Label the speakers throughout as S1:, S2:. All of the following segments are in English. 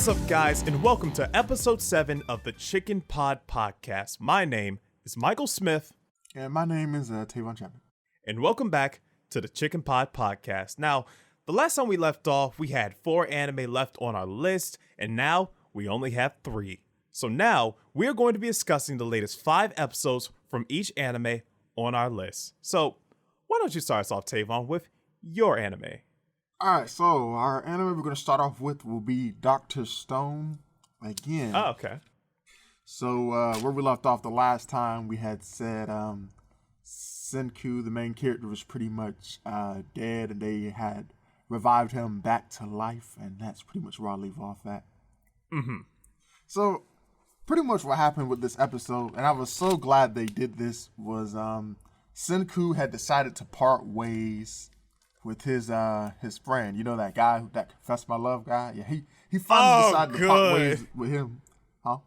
S1: What's up, guys, and welcome to episode 7 of the Chicken Pod Podcast. My name is Michael Smith.
S2: And my name is Tavon Chapman.
S1: And welcome back to the Chicken Pod Podcast. Now, the last time we left off, we had 4 anime left on our list, and now we only have 3. So now, we are going to be discussing the latest 5 episodes from each anime on our list. So, why don't you start us off, Tavon, with your anime?
S2: Alright, so our anime we're going to start off with will be Dr. Stone again.
S1: Oh, okay.
S2: So, where we left off the last time, we had said Senku, the main character, was pretty much dead, and they had revived him back to life, and that's pretty much where I'll leave off at.
S1: Mm-hmm.
S2: So, pretty much what happened with this episode, and I was so glad they did this, was Senku had decided to part ways with his friend, you know, that guy that confessed my love guy. Yeah, he finally decided to part ways with him, huh?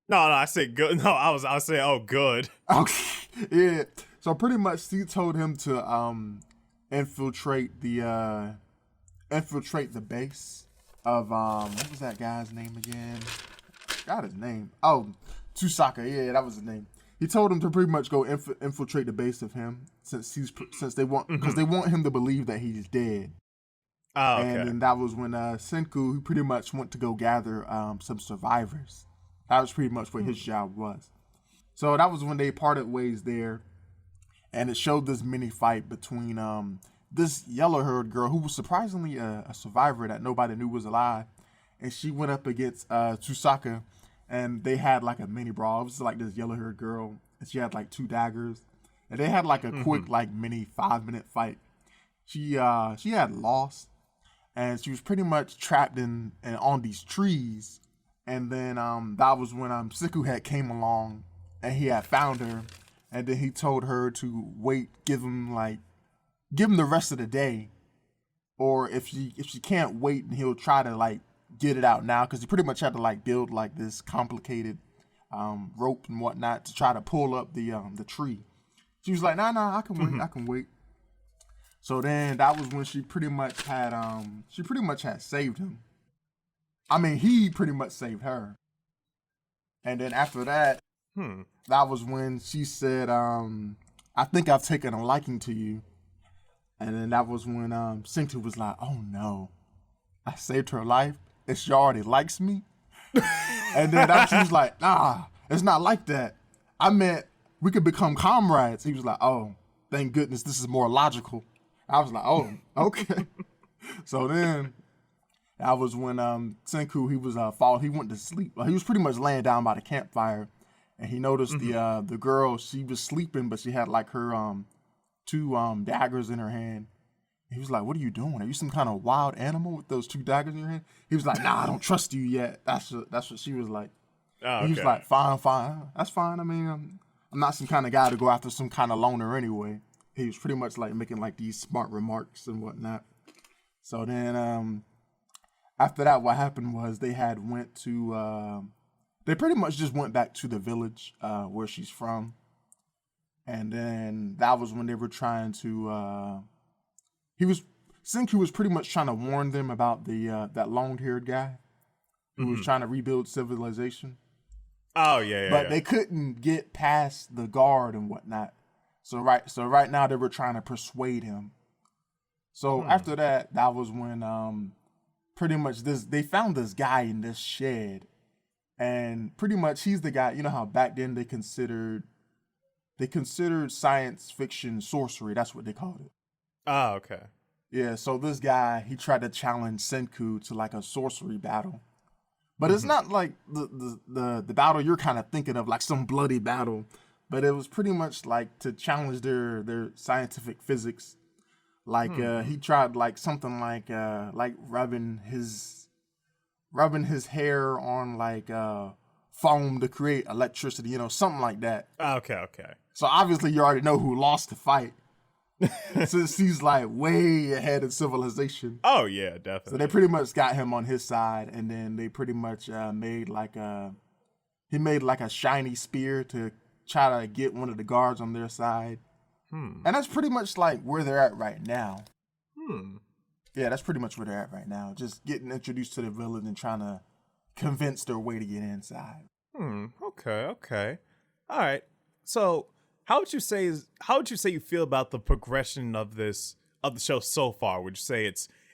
S1: No, I said good. No, I was saying, oh, good.
S2: Okay, yeah. So pretty much, he told him to infiltrate the base of what was that guy's name again? Got his name. Oh, Tsusaka. Yeah, that was his name. He told him to pretty much go infiltrate the base of him since they want him to believe that he's dead.
S1: Oh, okay.
S2: And then that was when Senku, he pretty much went to go gather some survivors. That was pretty much what his job was. So that was when they parted ways there, and it showed this mini fight between this yellow-haired girl who was surprisingly a survivor that nobody knew was alive, and she went up against Tsusaka. And they had like a mini brawl. It was like this yellow-haired girl, and she had like 2 daggers, and they had like a quick like mini 5-minute fight. She had lost, and she was pretty much trapped in on these trees. And then that was when Senku had came along, and he had found her, and then he told her to wait, give him the rest of the day, or if she can't wait, and he'll try to like get it out now, because he pretty much had to like build like this complicated rope and whatnot to try to pull up the tree. She was like, nah, I can wait. So then that was when she pretty much had saved him. I mean, he pretty much saved her. And then after that, that was when she said, I think I've taken a liking to you. And then that was when Senku was like, oh no, I saved her life and she already likes me. And then she was like, nah, it's not like that. I meant we could become comrades. He was like, oh, thank goodness this is more logical. I was like, oh, okay. So then that was when Senku, he was he went to sleep. He was pretty much laying down by the campfire, and he noticed the girl, she was sleeping, but she had like her 2 daggers in her hand. He was like, what are you doing? Are you some kind of wild animal with those 2 daggers in your hand? He was like, nah, I don't trust you yet. That's what she was like.
S1: Oh, okay.
S2: He was like, fine. That's fine. I mean, I'm not some kind of guy to go after some kind of loner anyway. He was pretty much like making like these smart remarks and whatnot. So then after that, what happened was they pretty much just went back to the village where she's from. And then that was when they were trying to... Senku was pretty much trying to warn them about that long-haired guy who was trying to rebuild civilization.
S1: Oh, yeah.
S2: But they couldn't get past the guard and whatnot. So right now they were trying to persuade him. So after that was when pretty much they found this guy in this shed, and pretty much he's the guy. You know how back then they considered science fiction sorcery. That's what they called it.
S1: Oh, okay.
S2: Yeah, so this guy, he tried to challenge Senku to like a sorcery battle. But it's not like the battle you're kind of thinking of, like some bloody battle. But it was pretty much like to challenge their scientific physics. Like he tried like something like rubbing his hair on like foam to create electricity, you know, something like that.
S1: Okay.
S2: So obviously you already know who lost the fight. Since he's like way ahead of civilization.
S1: Oh yeah, definitely.
S2: So they pretty much got him on his side, and then they pretty much made like a shiny spear to try to get one of the guards on their side. And that's pretty much like where they're at right now. Yeah, that's pretty much where they're at right now. Just getting introduced to the villain and trying to convince their way to get inside.
S1: Okay. All right. So, how would you say you feel about the progression of the show so far? Would you say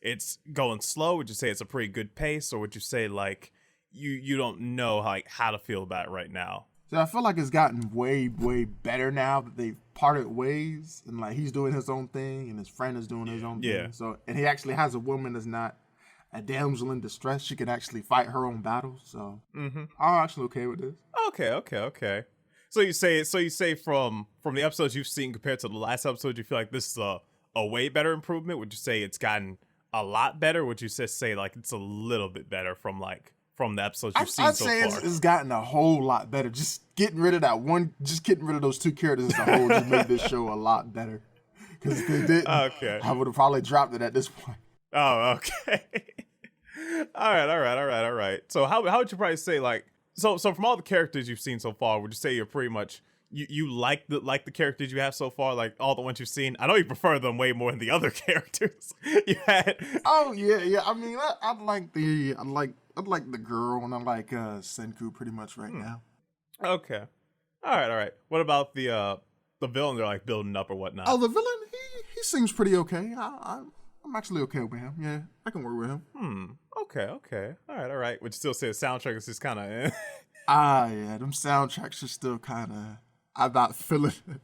S1: it's going slow? Would you say it's a pretty good pace, or would you say like you don't know like how to feel about it right now?
S2: So I feel like it's gotten way better now that they've parted ways, and like he's doing his own thing and his friend is doing his own thing. So and he actually has a woman that's not a damsel in distress. She can actually fight her own battles. So I'm actually okay with this.
S1: Okay. So you say from the episodes you've seen compared to the last episode, you feel like this is a way better improvement? Would you say it's gotten a lot better? Would you just say like it's a little bit better from the episodes you've seen so far?
S2: I'd say it's gotten a whole lot better. Just getting rid of those two characters as a whole just made this show a lot better. Because if they didn't, I would have probably dropped it at this point.
S1: Oh, okay. All right. So how would you probably say like so from all the characters you've seen so far, would you say you're pretty much you like the characters you have so far, like all the ones you've seen? I know you prefer them way more than the other characters you had.
S2: Oh yeah. I mean, I like the girl, and I like Senku pretty much right now.
S1: Okay. All right. What about the villain they're like building up or whatnot?
S2: Oh, the villain, he seems pretty okay. I'm actually okay with him. Yeah, I can work with him.
S1: Okay. All right. Would you still say the soundtrack is just kind of
S2: yeah, them soundtracks are still kind of, I'm not feeling it.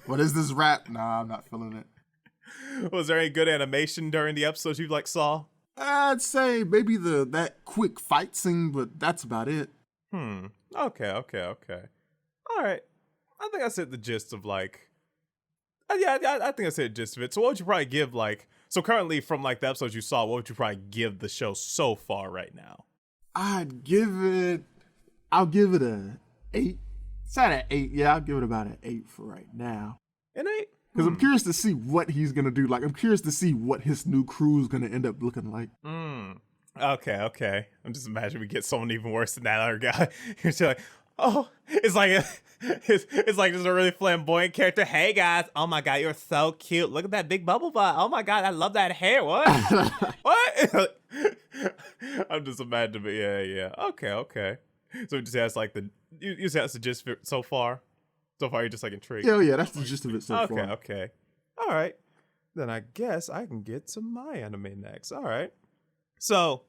S2: What is this rap? Nah, I'm not feeling it.
S1: Was there any good animation during the episodes you like saw?
S2: I'd say maybe that quick fight scene, but that's about it.
S1: Okay. All right. I think I said the gist of like, I think I said the gist of it. So what would you probably give like, so currently from like the episodes you saw, what would you probably give the show so far right now?
S2: I'll give it a 8. It's at an 8. Yeah, I'll give it about an 8 for right now.
S1: An 8?
S2: Because I'm curious to see what he's going to do. Like, I'm curious to see what his new crew is going to end up looking like.
S1: Okay. I'm just imagining we get someone even worse than that other guy. You're like, oh, it's like just a really flamboyant character. Hey guys, oh my god, you're so cute. Look at that big bubble butt. Oh my god, I love that hair. What? What? I'm just imagining. Yeah. Okay. So it just has like you say that's the gist so far. So far, you're just like intrigued.
S2: Yeah, that's the gist of it so far.
S1: Okay. All right. Then I guess I can get to my anime next. All right. So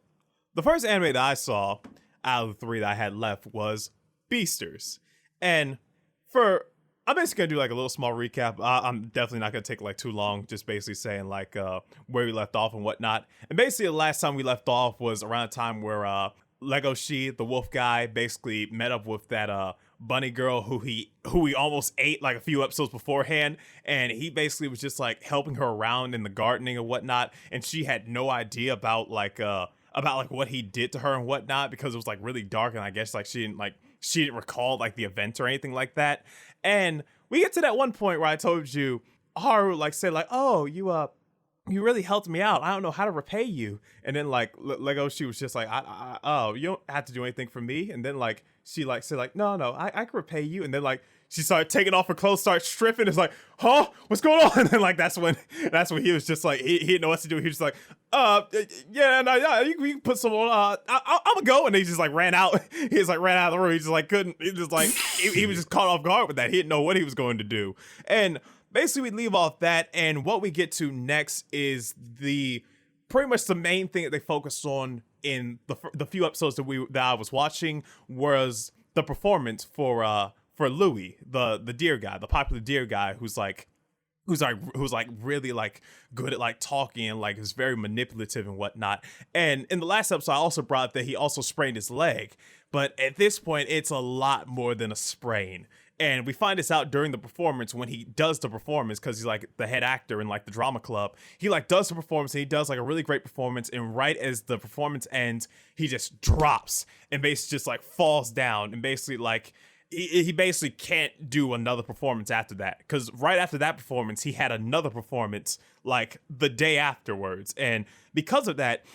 S1: the first anime that I saw out of the 3 that I had left was Beastars. And I'm basically gonna do like a little small recap. I'm definitely not gonna take like too long, just basically saying like where we left off and whatnot. And basically the last time we left off was around the time where Legoshi, the wolf guy, basically met up with that bunny girl who he almost ate like a few episodes beforehand, and he basically was just like helping her around in the gardening and whatnot, and she had no idea about what he did to her and whatnot, because it was like really dark, and I guess like she didn't recall like the event or anything like that. And we get to that one point where I told you Haru like said like, oh, you really helped me out. I don't know how to repay you. And then like Legoshi was just like, oh, you don't have to do anything for me. And then like she like said like, no, I can repay you. And then like she started taking off her clothes, started stripping. It's like, huh, what's going on? And then like that's when he was just like, he didn't know what to do. He was just like, yeah, you can put some on. I'm gonna go. And he just like ran out. He just like ran out of the room. He just like couldn't. He just like he was just caught off guard with that. He didn't know what he was going to do. And basically, we leave off that, and what we get to next is pretty much the main thing that they focused on in the few episodes that I was watching was the performance for Louis, the deer guy, the popular deer guy, who's really like good at like talking and like is very manipulative and whatnot. And in the last episode, I also brought up that he also sprained his leg, but at this point, it's a lot more than a sprain. And we find this out during the performance when he does the performance, because he's like the head actor in like the drama club. He like does the performance, and he does like a really great performance. And right as the performance ends, he just drops and basically just like falls down, and basically like he basically can't do another performance after that, because right after that performance, he had another performance like the day afterwards, and because of that,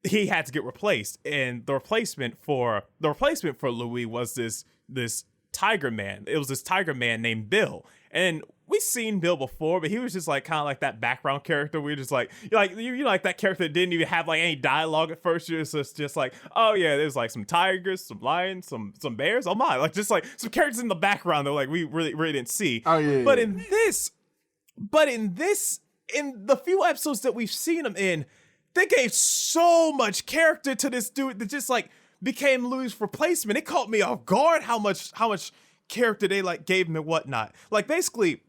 S1: he had to get replaced. And the replacement for Louis was this Tiger Man. It was this Tiger Man named Bill. And we seen Bill before, but he was just like kind of like that background character. We were just like you like that character that didn't even have like any dialogue at first. You're just like, oh yeah, there's like some tigers, some lions, some bears. Oh my, like just like some characters in the background that like we really didn't see.
S2: Oh yeah.
S1: But in the few episodes that we've seen him in, they gave so much character to this dude that just like became Louis' replacement. It caught me off guard how much character they like gave him and whatnot. Like basically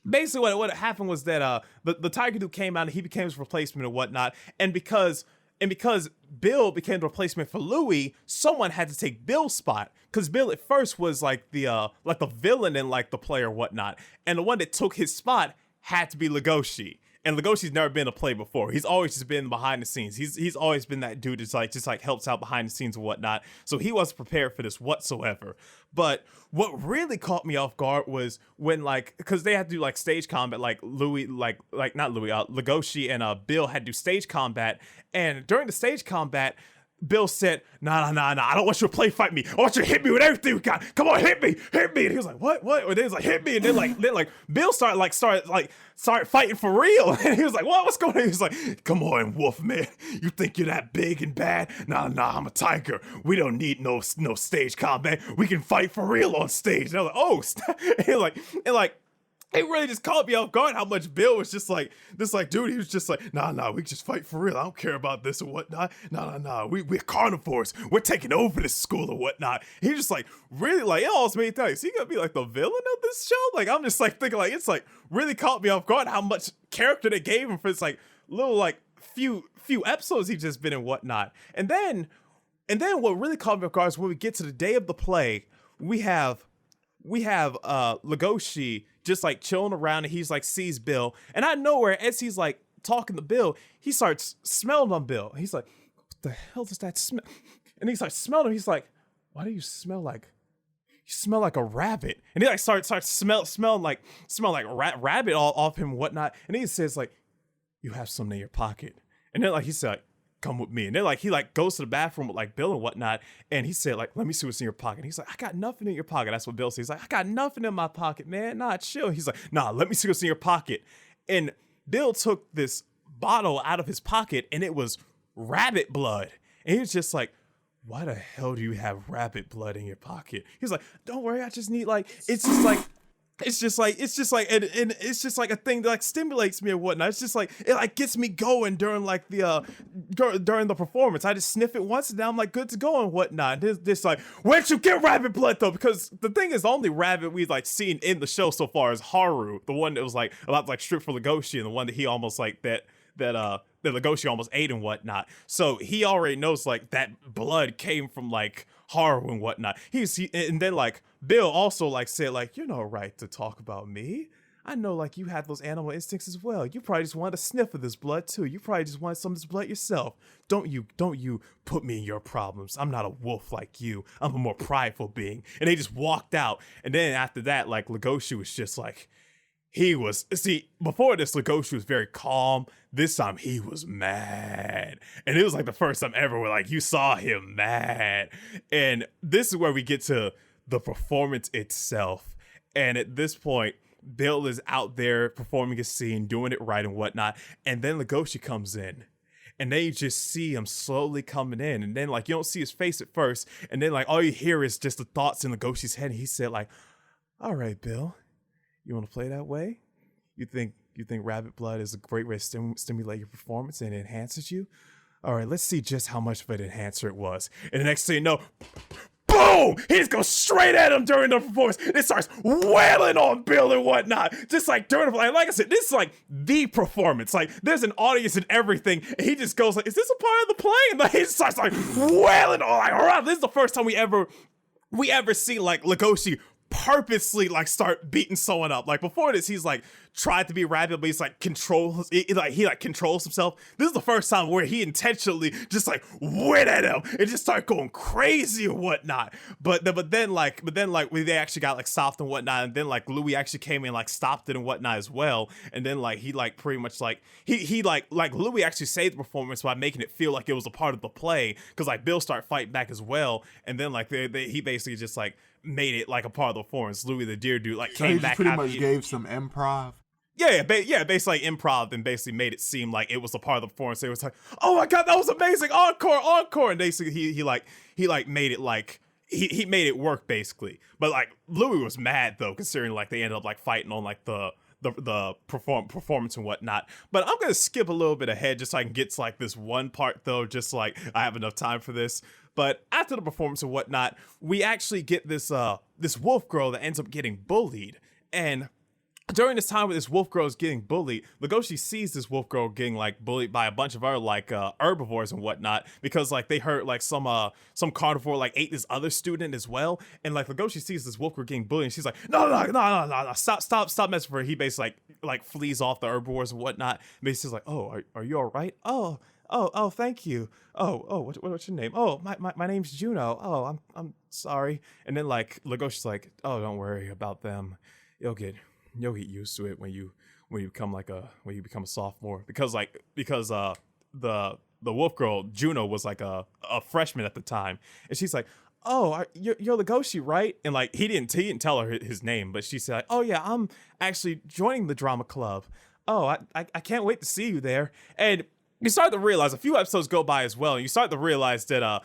S1: what happened was that the tiger dude came out and he became his replacement and whatnot. And because Bill became the replacement for Louis, someone had to take Bill's spot. Because Bill at first was like the villain and like the player and whatnot. And the one that took his spot had to be Legoshi. And Legoshi's never been a play before. He's always just been behind the scenes. He's always been that dude that's like just like helps out behind the scenes and whatnot. So he wasn't prepared for this whatsoever. But what really caught me off guard was when like, because they had to do like stage combat, like Legoshi and Bill had to do stage combat. And during the stage combat, Bill said, nah, I don't want you to play fight me. I want you to hit me with everything we got. Come on, hit me. And he was like, what? Or then he was like, hit me. And then Bill started fighting for real. And he was like, what's going on? He was like, come on, wolf man. You think you're that big and bad? Nah, I'm a tiger. We don't need no stage combat. We can fight for real on stage. And I was like, oh, and it really just caught me off guard how much Bill was just like, this like, dude, he was just like, nah, we can just fight for real. I don't care about this or whatnot. Nah, we're carnivores. We're taking over this school or whatnot. He just like, really like, it almost made me think, is he gonna be like the villain of this show? Like, I'm just like thinking like, it's like really caught me off guard how much character they gave him for this like little like few episodes he's just been and whatnot. And then what really caught me off guard is when we get to the day of the play, we have Legoshi just like chilling around and he's like sees Bill, and out of nowhere as he's like talking to Bill, he starts smelling on Bill. He's like, what the hell does that smell? And he's like smelling him. He's like, why do you smell like a rabbit? And he like starts smell like rabbit all off him and whatnot. And he says like, you have something in your pocket. And then like he said, come with me. And then like he like goes to the bathroom with like Bill and whatnot, and he said like, let me see what's in your pocket. And he's like, I got nothing in your pocket. That's what Bill says. He's like, I got nothing in my pocket, man. Nah, chill. He's like, nah, let me see what's in your pocket. And Bill took this bottle out of his pocket and it was rabbit blood. And he was just like, why the hell do you have rabbit blood in your pocket? He's like, don't worry, I just need like, it's just like a thing that like stimulates me or whatnot. It's just like, it like gets me going during like the during the performance. I just sniff it once and now I'm like good to go and whatnot. This like, where'd you get rabbit blood though? Because the thing is, the only rabbit we've like seen in the show so far is Haru, the one that was like about to like strip for Legoshi, and the one that he almost like that Legoshi almost ate and whatnot. So he already knows like that blood came from like Haru and whatnot. And then like Bill also like said like, you're no right to talk about me. I know like you have those animal instincts as well. You probably just wanted a sniff of this blood too. You probably just wanted some of this blood yourself. Don't you put me in your problems. I'm not a wolf like you. I'm a more prideful being. And they just walked out. And then after that, like Legoshi was just like, before this, Legoshi was very calm. This time he was mad. And it was like the first time ever where like you saw him mad. And this is where we get to the performance itself. And at this point, Bill is out there performing his scene, doing it right and whatnot. And then Legoshi comes in. And then you just see him slowly coming in. And then like you don't see his face at first. And then like all you hear is just the thoughts in Legoshi's head. And he said like, all right, Bill. You want to play that way? You think rabbit blood is a great way to stimulate your performance and enhances you? All right, let's see just how much of an enhancer it was. And the next thing you know, boom! He just goes straight at him during the performance. It starts wailing on Bill and whatnot. Just like during the like I said, this is like the performance. Like there's an audience and everything. And he just goes like, is this a part of the play? And like he starts like wailing on like, all right, this is the first time we ever see like Legoshi purposely like start beating someone up. Like before this, he's like tried to be rapid, but he's like he controls himself. This is the first time where he intentionally just like went at him and just started going crazy and whatnot. But then they actually got like stopped and whatnot, and then like Louis actually came in, like stopped it and whatnot as well. And then like he like pretty much like he like Louis actually saved the performance by making it feel like it was a part of the play, because like Bill started fighting back as well, and then like he basically just like made it like a part of the performance. Louis the Deer Dude like came back.
S2: Pretty much gave some improv.
S1: Yeah, basically like improv, and basically made it seem like it was a part of the performance. It was like, oh my god, that was amazing, encore, and basically he made it like he made it work basically. But like Louis was mad though, considering like they ended up like fighting on like the performance and whatnot. But I'm gonna skip a little bit ahead just so I can get to like this one part though, just like I have enough time for this. But after the performance and whatnot, we actually get this wolf girl that ends up getting bullied. And during this time where this wolf girl is getting bullied, Legoshi sees this wolf girl getting like bullied by a bunch of other like herbivores and whatnot, because like they heard like some carnivore like ate this other student as well. And like Legoshi sees this wolf girl getting bullied, and she's like, no, stop messing with her. He basically like flees off the herbivores and whatnot. And basically like, oh, are you all right? Oh, thank you. What's your name? Oh, my name's Juno. Oh, I'm sorry. And then like Legoshi's like, oh, don't worry about them. You'll get used to it when you become a sophomore, because the wolf girl Juno was like a freshman at the time, and she's like, oh, you're Legoshi, right? And like he didn't tell her his name, but she said, oh yeah, I'm actually joining the drama club. Oh, I can't wait to see you there. And you start to realize a few episodes go by as well, and you start to realize that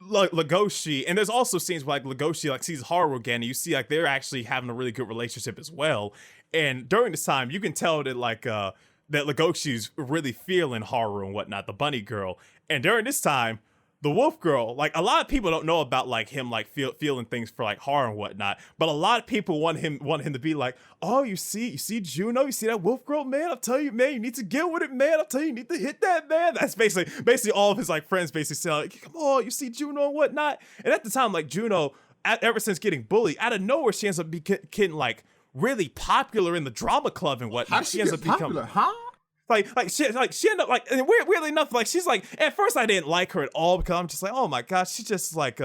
S1: Legoshi, and there's also scenes where like Legoshi like sees Haru again, and you see like they're actually having a really good relationship as well. And during this time, you can tell that like that Legoshi's really feeling Haru and whatnot, the bunny girl. And during this time, the wolf girl, like a lot of people don't know about like him like feeling things for like Haru and whatnot, but a lot of people want him to be like, oh, you see Juno, you see that wolf girl, man, I'll tell you, man, you need to get with it, man, I'll tell you need to hit that, man. That's basically all of his like friends basically say like, come on, you see Juno and whatnot. And at the time, like Juno, ever since getting bullied, out of nowhere she ends up getting like really popular in the drama club and whatnot.
S2: How did she get popular, huh?
S1: Like she ended up like, and weirdly enough, like she's like, at first I didn't like her at all, because I'm just like, oh my gosh, she's just like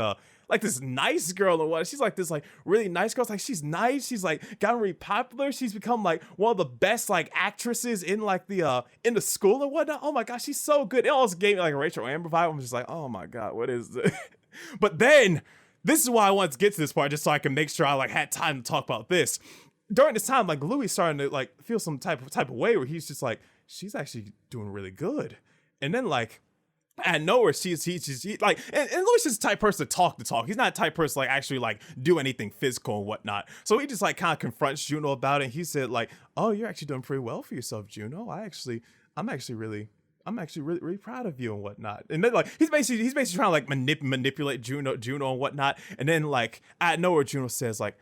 S1: this nice girl and what. She's like this like really nice girl. It's like she's nice. She's like gotten really popular. She's become like one of the best like actresses in like the in the school and whatnot. Oh my gosh, she's so good. It also gave me like a Rachel Amber vibe. I'm just like, oh my god, what is this? But then this is why I wanted to get to this part, just so I can make sure I like had time to talk about this. During this time, like Louis starting to like feel some type of way where he's just like, she's actually doing really good. And then like out of nowhere, he's like, and Louis is the type of person to talk. He's not a type of person to like actually like do anything physical and whatnot. So he just like kind of confronts Juno about it. And he said like, oh, you're actually doing pretty well for yourself, Juno. I'm actually really proud of you and whatnot. And then like he's basically trying to like manipulate Juno and whatnot. And then like out of nowhere, Juno says like,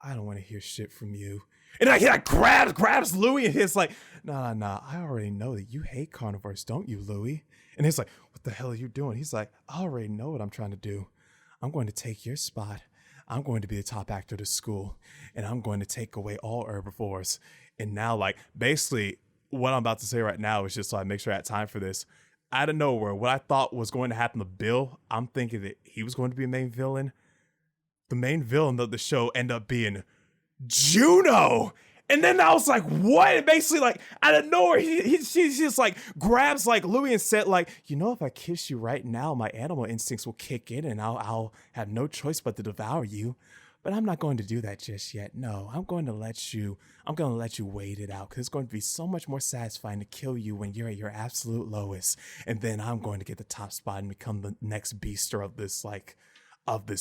S1: I don't want to hear shit from you. And like he like grabs Louis, and he's like, nah, I already know that you hate carnivores, don't you, Louis? And he's like, what the hell are you doing? He's like, I already know what I'm trying to do. I'm going to take your spot. I'm going to be the top actor of the school, and I'm going to take away all herbivores. And now like basically what I'm about to say right now is just so I make sure I had time for this. Out of nowhere, what I thought was going to happen to Bill, I'm thinking that he was going to be a main villain. The main villain of the show ended up being Juno. And then I was like, what? And basically like out of nowhere, she just like grabs like Louis and said like, you know, if I kiss you right now, my animal instincts will kick in and I'll have no choice but to devour you. But I'm not going to do that just yet. No, I'm going to let you wait it out, because it's going to be so much more satisfying to kill you when you're at your absolute lowest. And then I'm going to get the top spot and become the next beaster of this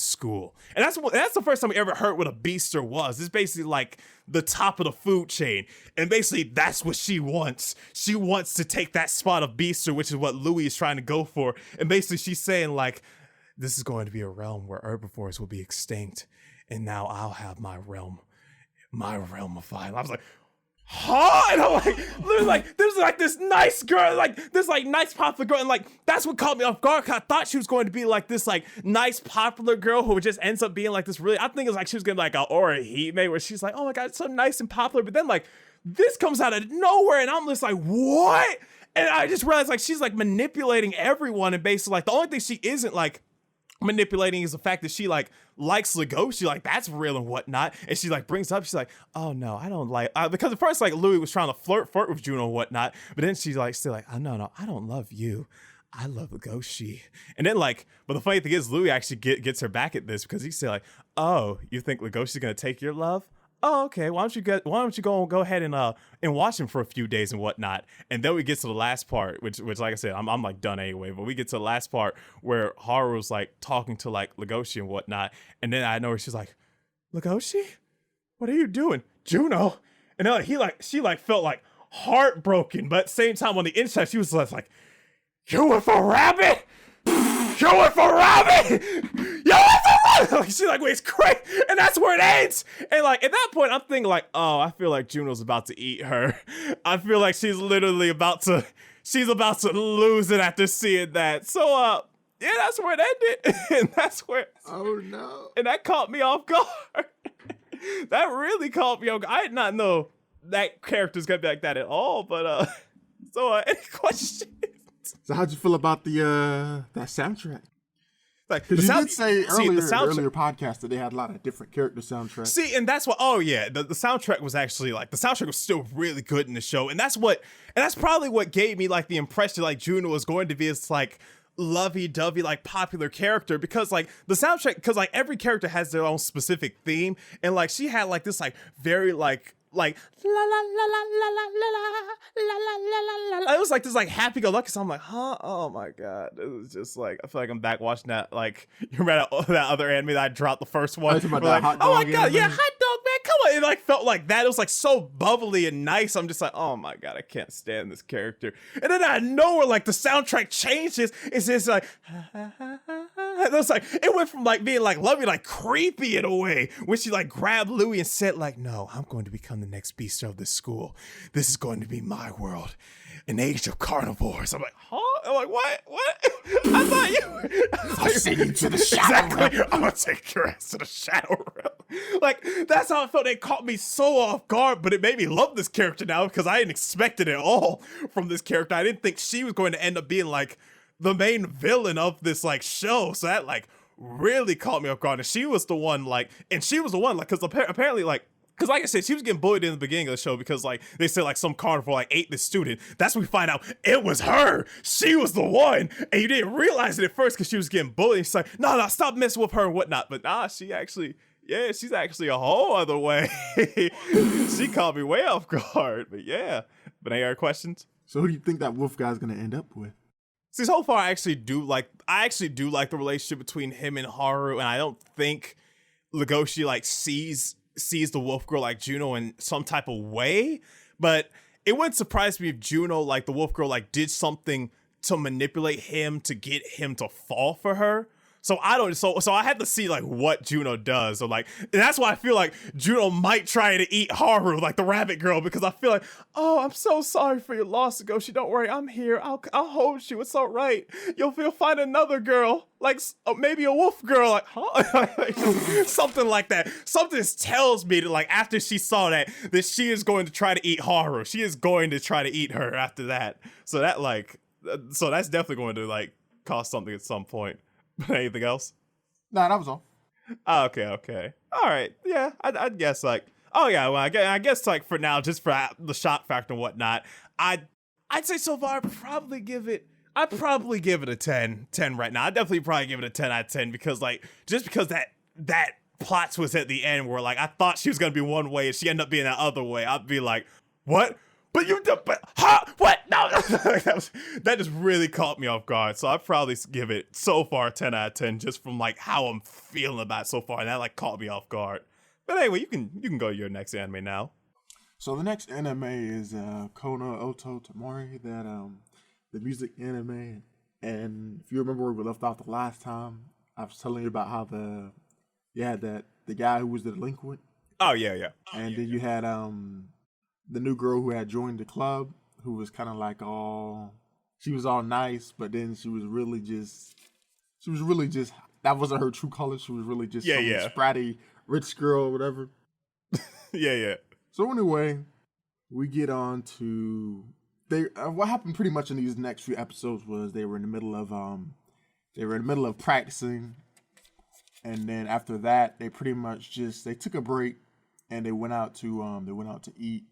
S1: school. And that's the first time we ever heard what a beaster was. It's basically like the top of the food chain. And basically that's what she wants. She wants to take that spot of beaster, which is what Louis is trying to go for. And basically she's saying like, this is going to be a realm where herbivores will be extinct. And now I'll have my realm of violence. I was like, huh? And I'm like, literally like, there's like this nice girl, like this like nice popular girl, and like that's what caught me off guard. I thought she was going to be like this like nice popular girl who just ends up being like this really, I think it's like she was gonna be like a Aura Hime, where she's like, oh my god, it's so nice and popular. But then like this comes out of nowhere, and I'm just like, what? And I just realized like she's like manipulating everyone, and basically like the only thing she isn't like manipulating is the fact that she like likes Legoshi, like that's real and whatnot. And she like brings up, she's like, oh no, I don't like, because at first like Louis was trying to flirt with Juno and whatnot, but then she's like still like, oh no, I don't love you. I love Legoshi. And then like, but the funny thing is Louis actually gets her back at this because he said like, oh, you think Legoshi's gonna take your love? Oh, okay. Why don't you go ahead and watch him for a few days and whatnot? And then we get to the last part, which like I said, I'm like done anyway. But we get to the last part where Haru's like talking to like Legoshi and whatnot, and then I know she's like, Legoshi, what are you doing, Juno? And then she felt like heartbroken, but at the same time on the inside she was like, you with a rabbit? You with a rabbit? Yo, like, she like waits crazy, and that's where it ends. And like at that point, I'm thinking like, oh, I feel like Juno's about to eat her. I feel like she's literally about to lose it after seeing that. So yeah, that's where it ended, and that's where.
S2: Oh no!
S1: And that caught me off guard. That really caught me off guard. I did not know that character's gonna be like that at all. But so any questions?
S2: So how'd you feel about the that soundtrack?
S1: Like
S2: because you did say earlier podcast that they had a lot of different character soundtracks.
S1: See, and that's what. Oh yeah, the soundtrack was actually like the soundtrack was still really good in the show, and that's probably what gave me like the impression like Juno was going to be this like lovey-dovey like popular character, because like the soundtrack, because like every character has their own specific theme, and like she had like this like very like la la la la la la la la la la. It was like this like happy-go-lucky. So I'm like, huh? Oh my god! It was just like I feel like I'm back watching that. Like you remember that other anime that I dropped the first one?
S2: Like,
S1: oh my god! Yeah, hot dog man, come on! It like felt like that. It was like so bubbly and nice. I'm just like, oh my god, I can't stand this character. And then I know where like the soundtrack changes. It's just like, it was like it went from like being like lovely, like creepy in a way when she like grabbed Louis and said like, no, I'm going to become the next Beastar of this school. This is going to be my world, an age of carnivores. I'm like, huh? I'm like, what? I thought you were.
S2: I'll send you to the shadow realm.
S1: I'm gonna take your ass to the shadow realm. Like that's how I felt. They caught me so off guard, but it made me love this character now because I didn't expect it at all from this character. I didn't think she was going to end up being like the main villain of this like show. So that like really caught me off guard. And she was the one like, because apparently like. Because like I said, she was getting bullied in the beginning of the show because like they said like some carnivore like ate this student. That's when we find out it was her. She was the one. And you didn't realize it at first because she was getting bullied. And she's like, no, stop messing with her and whatnot. But nah, she's actually a whole other way. She caught me way off guard. But yeah. But any other questions?
S2: So who do you think that wolf guy's going to end up with?
S1: See, so far I actually do like the relationship between him and Haru. And I don't think Legoshi like sees the wolf girl like Juno in some type of way, but it wouldn't surprise me if Juno like the wolf girl like did something to manipulate him to get him to fall for her. So I don't. So I had to see like what Juno does. So like, and that's why I feel like Juno might try to eat Haru, like the rabbit girl, because I feel like, oh, I'm so sorry for your loss, Legoshi. Don't worry, I'm here. I'll hold you. It's all right. You'll find another girl, like maybe a wolf girl, like huh? Something like that. Something tells me that like after she saw that she is going to try to eat Haru. She is going to try to eat her after that. So that like, so that's definitely going to like cause something at some point. Anything else?
S2: No, that was all.
S1: Okay. All right. Yeah, I'd guess like, oh yeah, well, I guess like for now, just for the shock factor and whatnot, I'd say so far I'd probably give it a 10 right now. I'd definitely probably give it a 10 out of 10 because like, just because that plot twist at the end where like, I thought she was going to be one way and she ended up being that other way. I'd be like, what? But what? No, that just really caught me off guard. So I'd probably give it so far 10 out of 10 just from like how I'm feeling about it so far, and that like caught me off guard. But anyway, you can go to your next anime now.
S2: So the next anime is Kono Oto Tomare, that the music anime. And if you remember where we left off the last time, I was telling you about how the guy who was the delinquent.
S1: Oh yeah.
S2: And then you had the new girl who had joined the club, who was kind of like she was all nice, but then she was really just, that wasn't her true color. She was really just some spratty rich girl or whatever.
S1: Yeah.
S2: So anyway, we get on to what happened pretty much in these next few episodes was they were in the middle of practicing, and then after that they pretty much just they took a break and they went out to eat,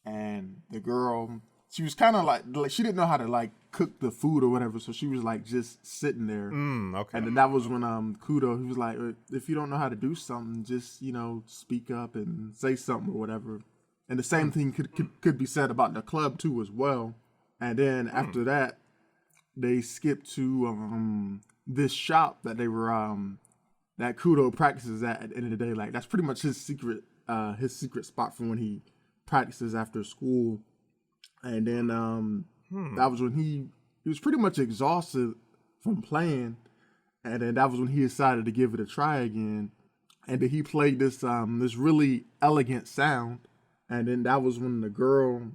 S2: and the girl, she was kind of like she didn't know how to like cook the food or whatever, so she was like just sitting there.
S1: Okay.
S2: And then that was when Kudo, he was like, if you don't know how to do something, just speak up and say something or whatever. And the same thing could be said about the club too as well. And then after that, they skipped to this shop that they were that Kudo practices at the end of the day. Like that's pretty much his secret spot for when he practices after school. And then that was when he was pretty much exhausted from playing, and then that was when he decided to give it a try again. And then he played this really elegant sound, and then that was when the girl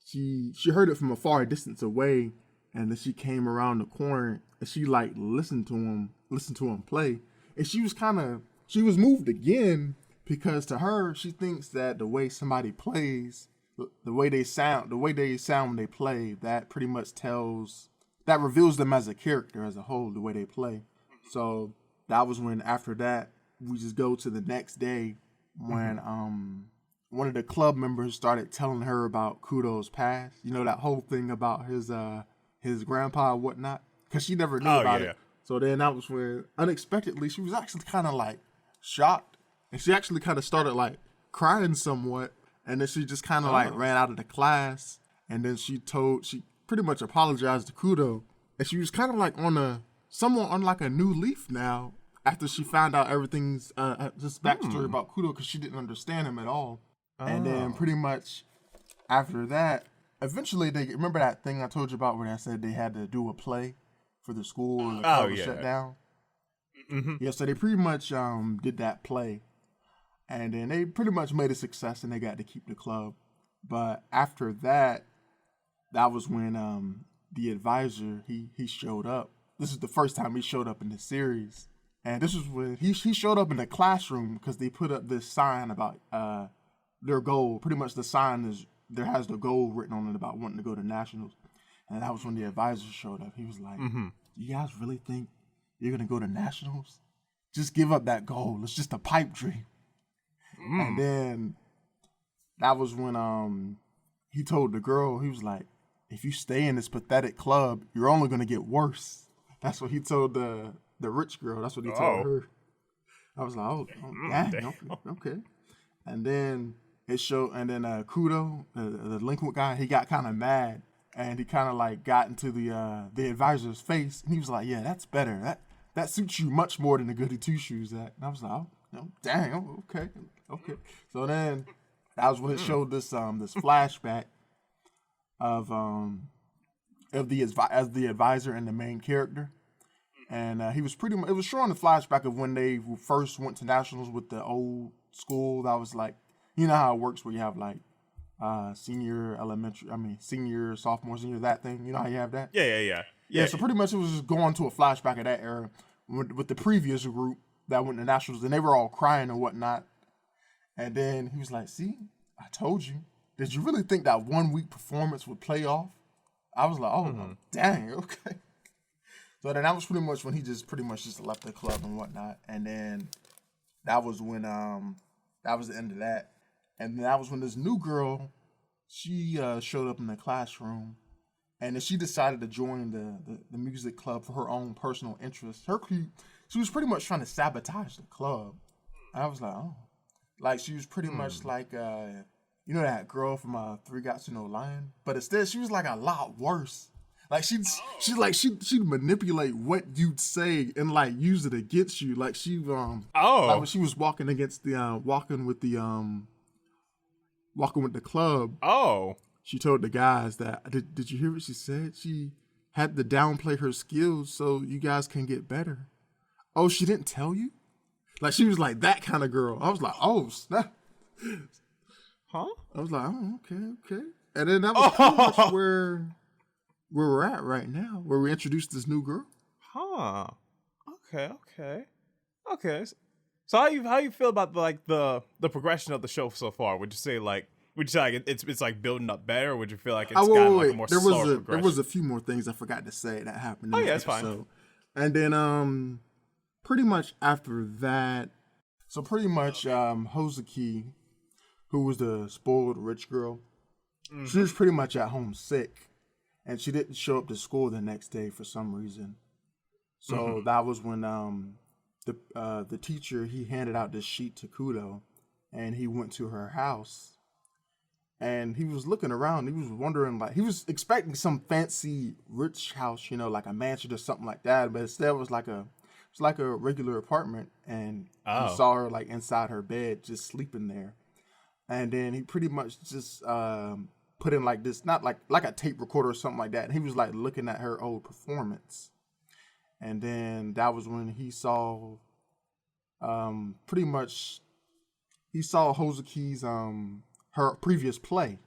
S2: she heard it from a far distance away, and then she came around the corner and she like listened to him play, and she was moved again because to her she thinks that the way somebody plays, the way they sound when they play, that pretty much reveals them as a character as a whole, the way they play. So that was when after that we just go to the next day when one of the club members started telling her about Kudo's past. That whole thing about his grandpa and whatnot, because she never knew about it. So then that was when unexpectedly she was actually kind of like shocked, and she actually kind of started like crying somewhat. And then she just kind of like ran out of the class, and then she pretty much apologized to Kudo, and she was kind of like somewhat on like a new leaf now after she found out everything's just backstory about Kudo, because she didn't understand him at all. And then pretty much after that, eventually they remember that thing I told you about where I said they had to do a play for the school and the club was shut down. Yeah, so they pretty much did that play. And then they pretty much made a success, and they got to keep the club. But after that, that was when the advisor he showed up. This is the first time he showed up in the series, and this was when he showed up in the classroom because they put up this sign about their goal. Pretty much the sign has the goal written on it about wanting to go to nationals, and that was when the advisor showed up. He was like, "You guys really think you're gonna go to nationals? Just give up that goal. It's just a pipe dream." And then that was when he told the girl, he was like, if you stay in this pathetic club, you're only going to get worse. That's what he told the rich girl. That's what he told her. I was like, dang. Okay. And then Kudo, the delinquent guy, he got kind of mad, and he kind of like got into the advisor's face, and he was like, yeah, that's better. That suits you much more than the goody two shoes that. And I was like, dang, okay. So then that was when it showed this flashback of the advisor and the main character, and he was it was showing the flashback of when they first went to nationals with the old school. That was like, how it works where you have like senior, sophomore, senior, that thing. You know how you have that? Yeah. So pretty much it was just going to a flashback of that era with the previous group that went to nationals, and they were all crying and whatnot. And then he was like, see, I told you. Did you really think that 1 week performance would play off? I was like, dang, okay. So then that was pretty much when he just pretty much just left the club and whatnot. And then that was when that was the end of that. And then that was when this new girl, she showed up in the classroom, and then she decided to join the music club for her own personal interest. She was pretty much trying to sabotage the club. And I was like, like she was pretty much like that girl from Three Gots to No Lion, but instead she was like a lot worse. Like she'd manipulate what you'd say and like use it against you. Like she like when she was walking against the walking with the club. She told the guys that did you hear what she said? She had to downplay her skills so you guys can get better. Oh, she didn't tell you? Like she was like that kind of girl. I was like, oh snap.
S1: Huh?
S2: I was like, oh, okay. And then that was pretty much where we're at right now, where we introduced this new girl.
S1: Huh. Okay. So how you feel about the progression of the show so far? Would you say like Would you say like it's like building up better, or would you feel like it's
S2: Oh,
S1: gotten
S2: wait.
S1: like a more slower progression?
S2: There was a few more things I forgot to say that happened in the
S1: that's
S2: episode.
S1: fine.
S2: And then pretty much after that, so pretty much Hozuki, who was the spoiled rich girl, she was pretty much at home sick, and she didn't show up to school the next day for some reason. So that was when the teacher, he handed out this sheet to Kudo, and he went to her house, and he was looking around. He was wondering, like, he was expecting some fancy rich house, you know, like a mansion or something like that, but instead it was like a regular apartment, and he saw her like inside her bed just sleeping there. And then he pretty much just put in like this, not like a tape recorder or something like that. And he was like looking at her old performance. And then that was when he saw pretty much he saw Hozuki's her previous play,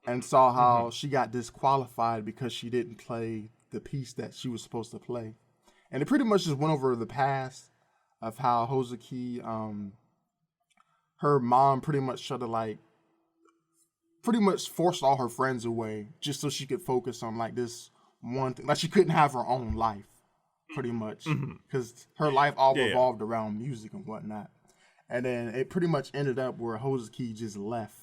S2: and saw how she got disqualified because she didn't play the piece that she was supposed to play. And it pretty much just went over the past of how Hozuki, her mom pretty much tried to like, pretty much forced all her friends away just so she could focus on like this one thing. Like she couldn't have her own life, pretty much, because her life all revolved around music and whatnot. And then it pretty much ended up where Hozuki just left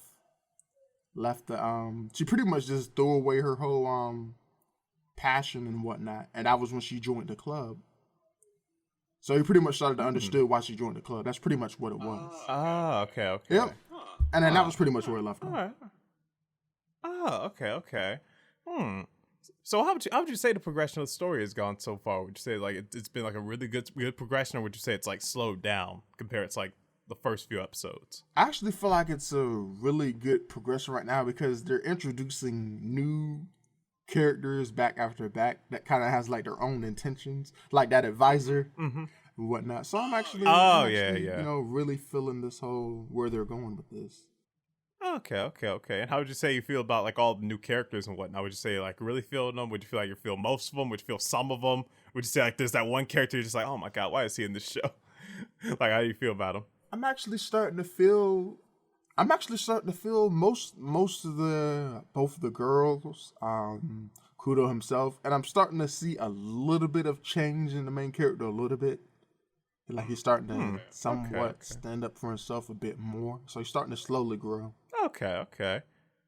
S2: the, she pretty much just threw away her whole, passion and whatnot, and that was when she joined the club. So he pretty much started to understand why she joined the club. That's pretty much what it was.
S1: Okay.
S2: Yep. And then that was pretty much where it left off.
S1: Okay. So how would you say the progression of the story has gone so far? Would you say like it's been like a really good progression, or would you say it's like slowed down compared to like the first few episodes?
S2: I actually feel like it's a really good progression right now because they're introducing new characters back after back that kind of has like their own intentions, like that advisor and whatnot. So I'm actually, you know, really feeling this whole where they're going with this.
S1: Okay. And how would you say you feel about like all the new characters and whatnot? Would you say like really feeling them? Would you feel like you feel most of them? Would you feel some of them? Would you say like there's that one character you're just like, oh my god, why is he in this show? Like, how do you feel about him?
S2: I'm actually starting to feel most of both of the girls, Kudo himself, and I'm starting to see a little bit of change in the main character, a little bit. Like he's starting to somewhat stand up for himself a bit more. So he's starting to slowly grow.
S1: Okay.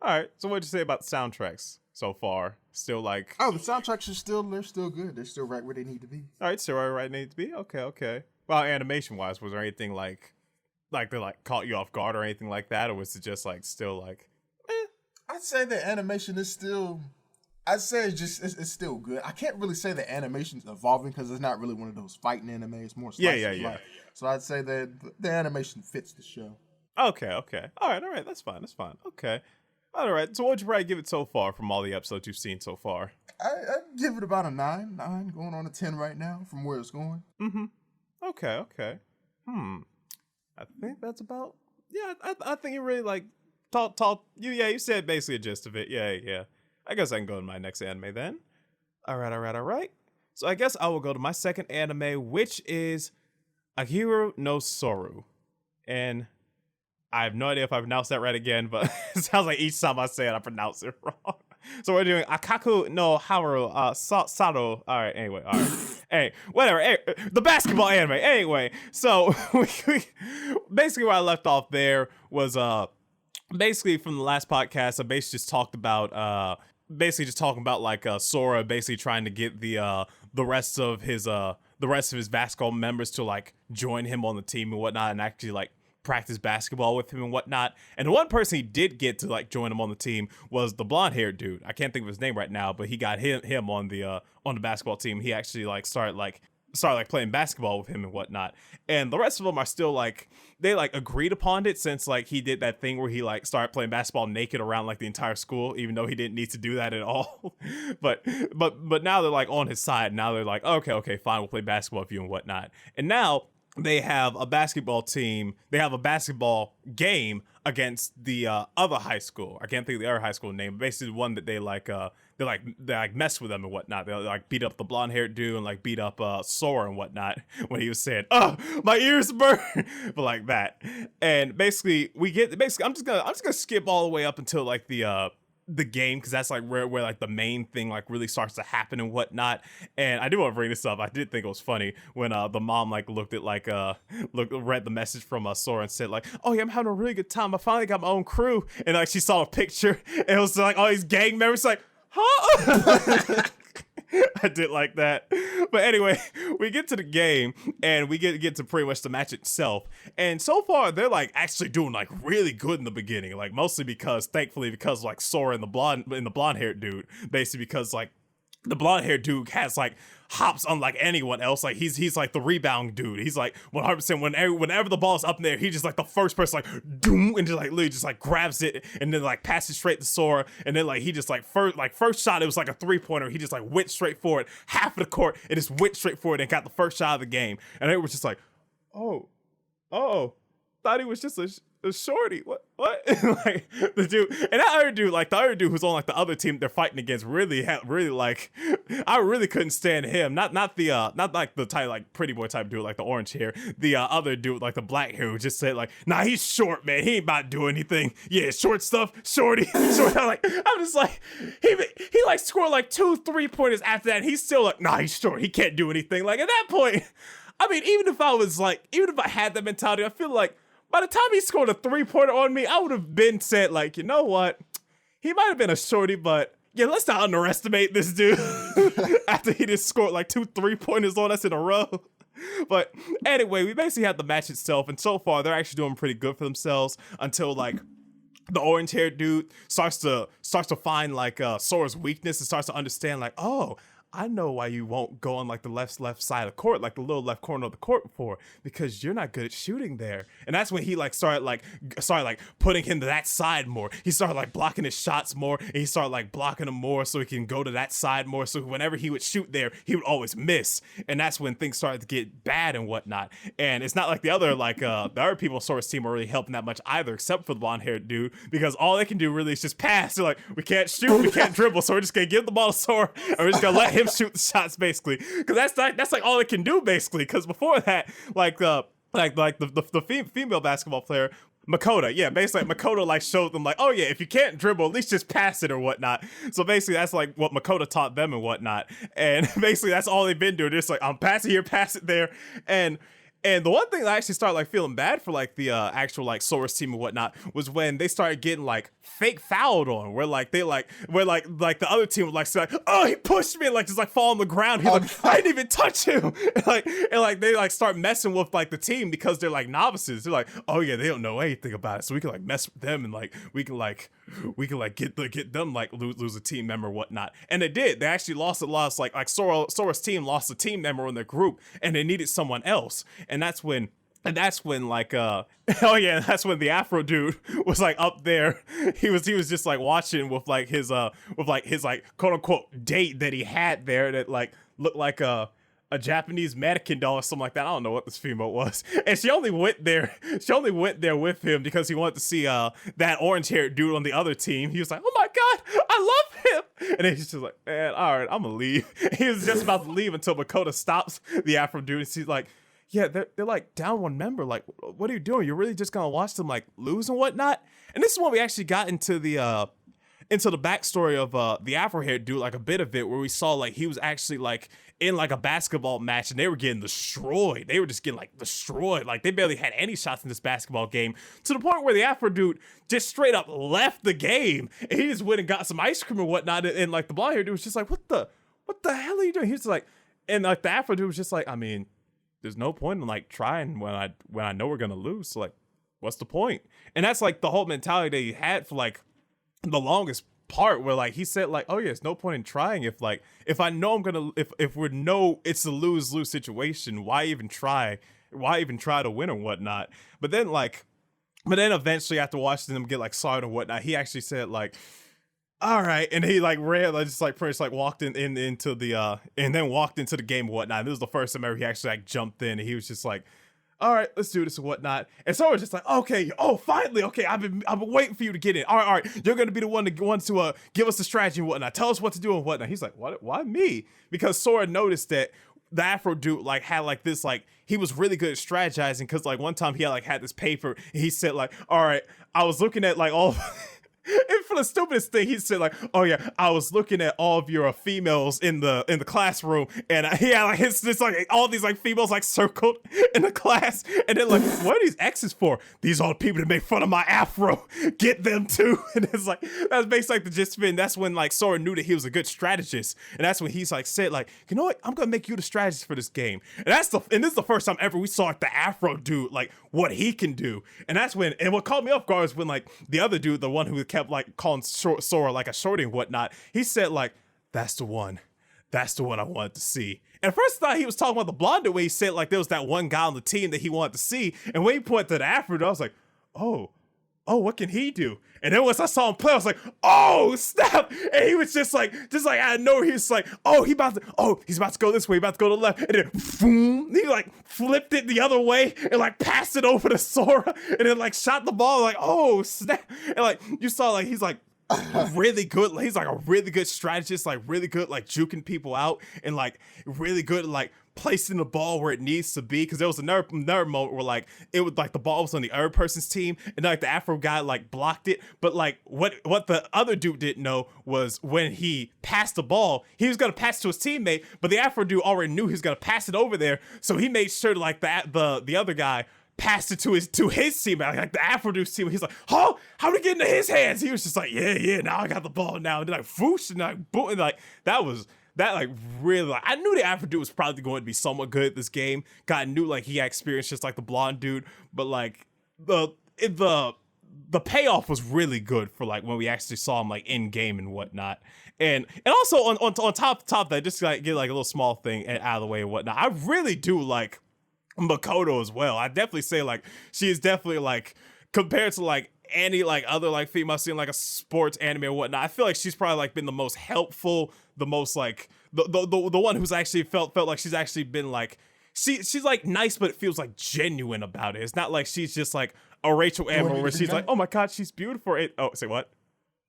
S1: All right. So what'd you say about the soundtracks so far? Still like...
S2: Oh, the soundtracks they're still good. They're still right where they need to be.
S1: All right, still right where they need to be? Okay. Well, animation-wise, was there anything like they like caught you off guard or anything like that? Or was it just like still like...
S2: I'd say the animation is still... it's still good. I can't really say the animation's evolving because it's not really one of those fighting animes. It's more slice of life. So I'd say that the animation fits the show.
S1: Okay. All right. That's fine. Okay. All right. So what'd you probably give it so far from all the episodes you've seen so far?
S2: I'd give it about a 9, going on a 10 right now from where it's going.
S1: Okay. I think that's about... Yeah, I think you really like... You said basically a gist of it. Yeah. I guess I can go to my next anime then. All right. So I guess I will go to my second anime, which is Ahiru no Soru. And I have no idea if I pronounced that right again, but it sounds like each time I say it, I pronounce it wrong. So we're doing Akaku no Haru Sado. All right, anyway, all right. Hey, whatever. Hey, the basketball anime. Anyway, so basically where I left off there was basically from the last podcast, I basically just talked about like Sora basically trying to get the rest of his basketball members to like join him on the team and whatnot, and actually like practice basketball with him and whatnot. And the one person he did get to like join him on the team was the blonde haired dude. I can't think of his name right now, but he got him on the basketball team. He actually like started playing basketball with him and whatnot. And the rest of them are still like, they like agreed upon it since like he did that thing where he like started playing basketball naked around like the entire school, even though he didn't need to do that at all. but now they're like on his side. Now they're like, okay, fine, we'll play basketball with you and whatnot. And now they have a basketball team. They have a basketball game against the other high school. I can't think of the other high school name. Basically, the one that they like they mess with them and whatnot. They like beat up the blonde haired dude and like beat up Sora and whatnot when he was saying, "Oh, my ears burn," but like that. And basically I'm just gonna skip all the way up until like the game, because that's like where like the main thing like really starts to happen and whatnot. And I do want to bring this up. I did think it was funny when the mom like read the message from Sora and said like, "Oh yeah, I'm having a really good time. I finally got my own crew." And like she saw a picture and it was like all these gang members like, huh? I did like that. But anyway, we get to the game and we get to pretty much the match itself. And so far they're like actually doing like really good in the beginning. Like mostly because like Sora and the blonde haired dude, basically because like the blonde haired dude has like hops unlike anyone else. Like he's like the rebound dude. He's like 100% whenever the ball's up in there, he's just like the first person like doom and just like literally just like grabs it and then like passes straight to Sora. And then like he just like first shot, it was like a 3-pointer. He just like went straight for it, half of the court, and just went straight for it and got the first shot of the game. And it was just like, oh, thought he was just a shorty. What? Like the dude and that other dude, like the other dude who's on like the other team they're fighting against, really like I really couldn't stand him. Not like the type like pretty boy type dude like the orange hair. The other dude like the black hair who just said like, "Nah, he's short, man. He ain't about to do anything. Yeah, short stuff, shorty." Short. I'm just like he like scored like 2-3 pointers after that. And he's still like, "Nah, he's short. He can't do anything." Like at that point, I mean, even if I had that mentality, I feel like by the time he scored a 3-pointer on me, I would have been said, like, you know what? He might have been a shorty, but yeah, let's not underestimate this dude after he just scored like 2 3-pointers on us in a row. But anyway, we basically had the match itself, and so far they're actually doing pretty good for themselves until like the orange-haired dude starts to find like Sora's weakness and starts to understand like, oh, I know why you won't go on like the left side of the court, like the little left corner of the court before, because you're not good at shooting there. And that's when he like started putting him to that side more. He started like blocking his shots more, and he started like blocking them more so he can go to that side more. So whenever he would shoot there, he would always miss. And that's when things started to get bad and whatnot. And it's not like the other people on Sora's team are really helping that much either, except for the blonde-haired dude, because all they can do really is just pass. They're like, we can't shoot, we can't dribble, so we're just gonna give the ball to Sora, and we're just gonna let him shoot the shots, basically, because that's like all it can do, basically. Because before that, the female basketball player Makoto, yeah, basically like, Makoto like showed them like, oh yeah, if you can't dribble, at least just pass it or whatnot. So basically that's like what Makoto taught them and whatnot, and basically that's all they've been doing. They're just like, I'm passing here, pass it there. And the one thing that I actually started like feeling bad for like the actual like Sora's team and whatnot was when they started getting like fake fouled on, where the other team would like say like, oh, he pushed me, and like just like fall on the ground. He's like, I didn't even touch him. And they like start messing with like the team because they're like novices. They're like, oh yeah, they don't know anything about it, so we can like mess with them and like we can get them like lose a team member or whatnot. And they did. They actually lost like Sora's team lost a team member in their group, and they needed someone else. And that's when like oh yeah, that's when the Afro dude was like up there. He was just like watching with his quote unquote date that he had there that like looked like a Japanese mannequin doll or something like that. I don't know what this female was. And she only went there with him because he wanted to see that orange-haired dude on the other team. He was like, oh my god, I love him. And then he's just like, man, all right, I'm gonna leave. He was just about to leave until Makoto stops the Afro dude, and she's like, yeah, they're like down one member. Like, what are you doing? You're really just gonna watch them like lose and whatnot? And this is when we actually got into the backstory of the Afro-haired dude, like a bit of it, where we saw like he was actually like in like a basketball match and they were getting destroyed. They were just getting like destroyed. Like they barely had any shots in this basketball game, to the point where the Afro dude just straight up left the game and he just went and got some ice cream and whatnot. And like the blonde-haired dude was just like, what the hell are you doing? He was like, and like the Afro dude was just like, I mean, there's no point in like trying when I know we're gonna lose. So like, what's the point? And that's like the whole mentality that he had for like the longest part, where like he said like, oh yeah, it's no point in trying if I know I'm gonna if we know it's a lose situation, why even try to win or whatnot. But then eventually after watching them get like sorted and whatnot, he actually said like, all right, and he like ran, like just like pretty much like walked into the and then walked into the game and whatnot. And this was the first time ever he actually like jumped in, and he was just like, all right, let's do this and whatnot. And Sora's just like, okay, oh, finally, okay, I've been waiting for you to get in. All right, you're gonna be the one to give us the strategy and whatnot. Tell us what to do and whatnot. He's like, what? Why me? Because Sora noticed that the Afro dude like had like this like he was really good at strategizing because like one time he had this paper and he said like, all right, I was looking at like all. And for the stupidest thing, he said like, "Oh yeah, I was looking at all of your females in the classroom, and he had like his like all these like females like circled in the class, and then like, what are these X's for? These are the people that make fun of my afro. Get them too." And it's like that's basically like the gist of it. And that's when like Sora knew that he was a good strategist, and that's when he's like said like, you know what, I'm gonna make you the strategist for this game. And this is the first time ever we saw like the afro dude like what he can do, and that's when and what caught me off guard is when like the other dude, the one who kept like calling Sora like a shorty and whatnot, he said like, that's the one I wanted to see. And at first I thought he was talking about the blonde dude, where he said like there was that one guy on the team that he wanted to see, and when he pointed to the afro, I was like, oh, what can he do? And then once I saw him play, I was like, oh snap! And he was just like out of nowhere, he was like, he's about to go this way, he's about to go to the left, and then boom, he like flipped it the other way and like passed it over to Sora, and then like shot the ball, like, oh snap! And like you saw like he's like really good, he's like a really good strategist, like really good like juking people out, and like really good like placing the ball where it needs to be, because there was another moment where like it was like the ball was on the other person's team and like the afro guy like blocked it, but like what the other dude didn't know was when he passed the ball, he was gonna pass to his teammate, but the afro dude already knew he was gonna pass it over there, so he made sure like the other guy passed it to his team, like the afro dude's team. He's like, oh, how did it get into his hands? He was just like, yeah, now I got the ball now, and then like whoosh, and like boom, and like that like really like I knew the afro dude was probably going to be somewhat good at this game. God knew like he had experience just like the blonde dude, but like the payoff was really good for like when we actually saw him like in game and whatnot. And also on top of that, just like get like a little small thing out of the way and whatnot, I really do like Makoto as well. I definitely say like she is definitely like compared to like any like other like female seeing like a sports anime or whatnot, I feel like she's probably like been the most helpful, the most like the one who's actually felt like she's actually been like she's like nice, but it feels like genuine about it. It's not like she's just like a Rachel Amber where she's like, oh my god, she's beautiful. Say what?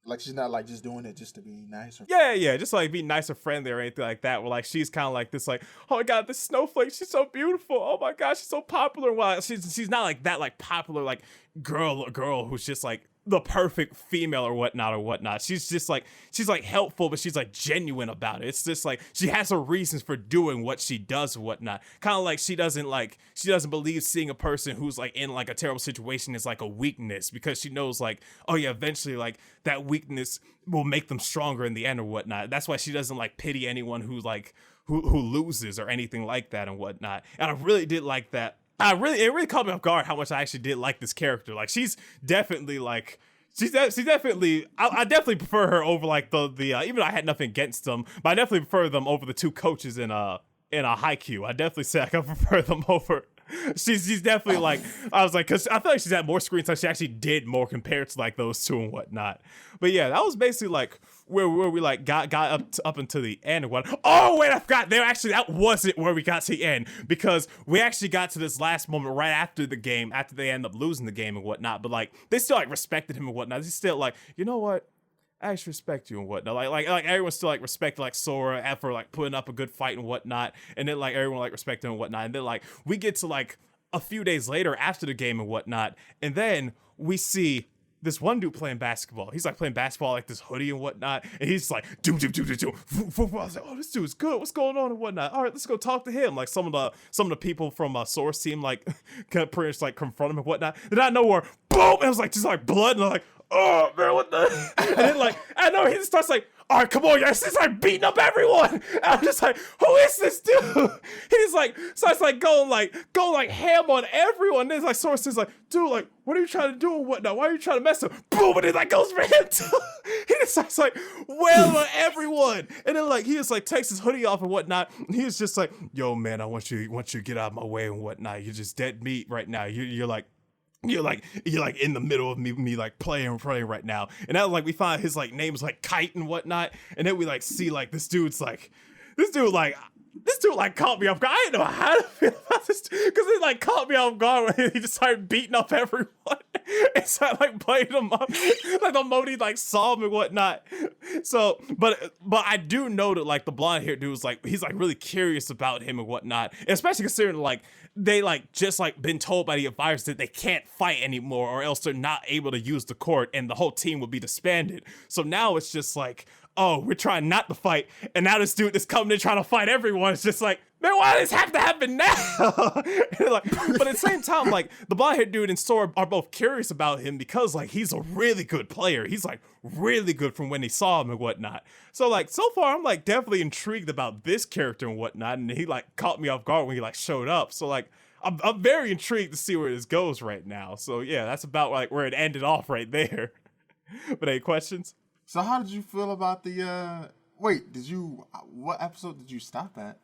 S2: Like she's not like just doing it just to be nice. Or
S1: Yeah, just like be nice or friendly or anything like that. Where like she's kind of like this, like, oh my god, this snowflake, she's so beautiful. Oh my god, she's so popular. Well, she's not like that, like popular, like girl who's just like the perfect female or whatnot. She's just like she's like helpful, but she's like genuine about it. It's just like she has her reasons for doing what she does and whatnot. Kind of like she doesn't believe seeing a person who's like in like a terrible situation is like a weakness, because she knows like, oh yeah, eventually like that weakness will make them stronger in the end or whatnot. That's why she doesn't like pity anyone who's like who loses or anything like that and whatnot. And I really did like that. It really caught me off guard how much I actually did like this character. Like she's definitely like I definitely prefer her over like the even though I had nothing against them, but I definitely prefer them over the two coaches in a Haikyuu. I definitely say I can prefer them over. She's definitely like, I was like, because I feel like she's had more screen time. She actually did more compared to like those two and whatnot. But yeah, that was basically like where we like got up until the end and what. Oh wait, I forgot. That wasn't where we got to the end, because we actually got to this last moment right after the game, after they end up losing the game and whatnot. But like they still like respected him and whatnot. They still like, you know what? I actually respect you and whatnot. Like everyone still like respected like Sora for like putting up a good fight and whatnot, and then like everyone like respected him and whatnot. And then like we get to like a few days later after the game and whatnot, and then we see this one dude playing basketball. He's like playing basketball like this hoodie and whatnot, and he's like do. I was like, oh, this dude's good. What's going on and whatnot? All right, let's go talk to him. Like some of the people from Sora's team like kind of pretty much like confront him and whatnot. And I know where boom, it was like just like blood, and I'm like, oh man, what the? And then like I know he just starts like, all right, come on, guys, he's like beating up everyone. And I'm just like, who is this dude? He's like starts like going like ham on everyone. And then like Sora says like, dude, like, what are you trying to do and whatnot? Why are you trying to mess him? Boom, and it like goes for him too. He just starts like wailing on everyone. And then like he just like takes his hoodie off and whatnot. And he's just like, yo man, I want you to get out of my way and whatnot. You're just dead meat right now. You're like in the middle of me like playing right now. And that like we find his like name is like Kite and whatnot, and then we like see like this dude like this dude like caught me off guard. I didn't know how to feel about this dude because it like caught me off guard when he just started beating up everyone. And started like playing them up like the moment he like saw him and whatnot. So, but I do know that like the blonde haired dude was like he's like really curious about him and whatnot, especially considering like they like just like been told by the advisors that they can't fight anymore or else they're not able to use the court and the whole team will be disbanded. So now it's just like, oh, we're trying not to fight, and now this dude is coming in trying to fight everyone. It's just like, man, why does this have to happen now? Like, but at the same time, like the blonde-haired dude and Sora are both curious about him because like he's a really good player. He's like really good from when they saw him and whatnot. So like so far, I'm like definitely intrigued about this character and whatnot, and he like caught me off guard when he like showed up. So like I'm very intrigued to see where this goes right now. So yeah, that's about like where it ended off right there. But any questions?
S2: So how did you feel about the what episode did you stop at?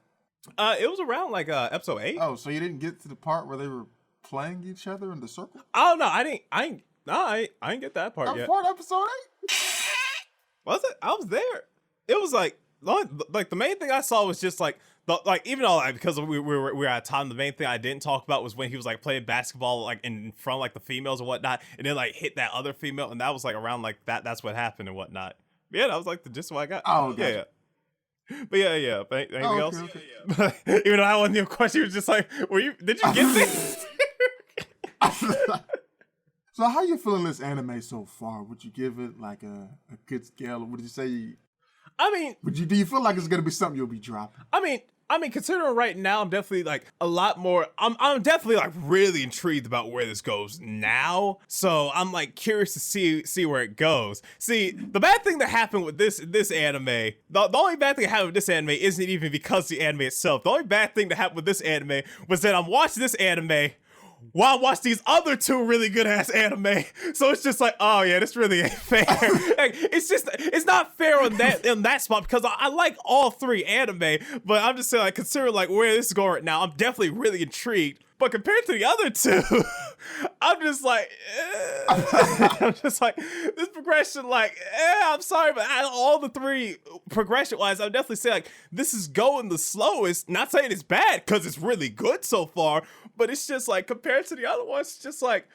S1: It was around like episode 8.
S2: Oh, so you didn't get to the part where they were playing each other in the circle?
S1: Oh no, I didn't get that part yet.
S2: Part episode 8?
S1: Was it? I was there. It was like the main thing I saw was just like even though like, because we were out of time, the main thing I didn't talk about was when he was like playing basketball like in front of like the females and whatnot, and then like hit that other female, and that was like around like that's what happened and whatnot. Yeah, that was like the gist of what I got.
S2: Oh, gotcha.
S1: Yeah. But yeah. But anything else?
S2: Okay.
S1: Even though that wasn't your question, it was just like, did you get this?
S2: So how you feeling this anime so far? Would you give it like a good scale? Or would you say?
S1: I mean,
S2: do you feel like it's gonna be something you'll be dropping?
S1: I mean, considering right now, I'm definitely like a lot more. I'm definitely like really intrigued about where this goes now. So I'm like curious to see where it goes. See, the bad thing that happened with this anime, the only bad thing that happened with this anime isn't even because the anime itself. The only bad thing that happened with this anime was that I'm watching this anime while I watch these other 2 really good ass anime. So it's just like, oh yeah, this really ain't fair. Like, it's not fair on that spot because I like all 3 anime, but I'm just saying like considering like where this is going right now, I'm definitely really intrigued. But compared to the other 2, I'm just like, I'm just like, this progression, like, I'm sorry, but out of all the 3 progression-wise, I would definitely say, like, this is going the slowest. Not saying it's bad, because it's really good so far, but it's just, like, compared to the other ones, it's just, like,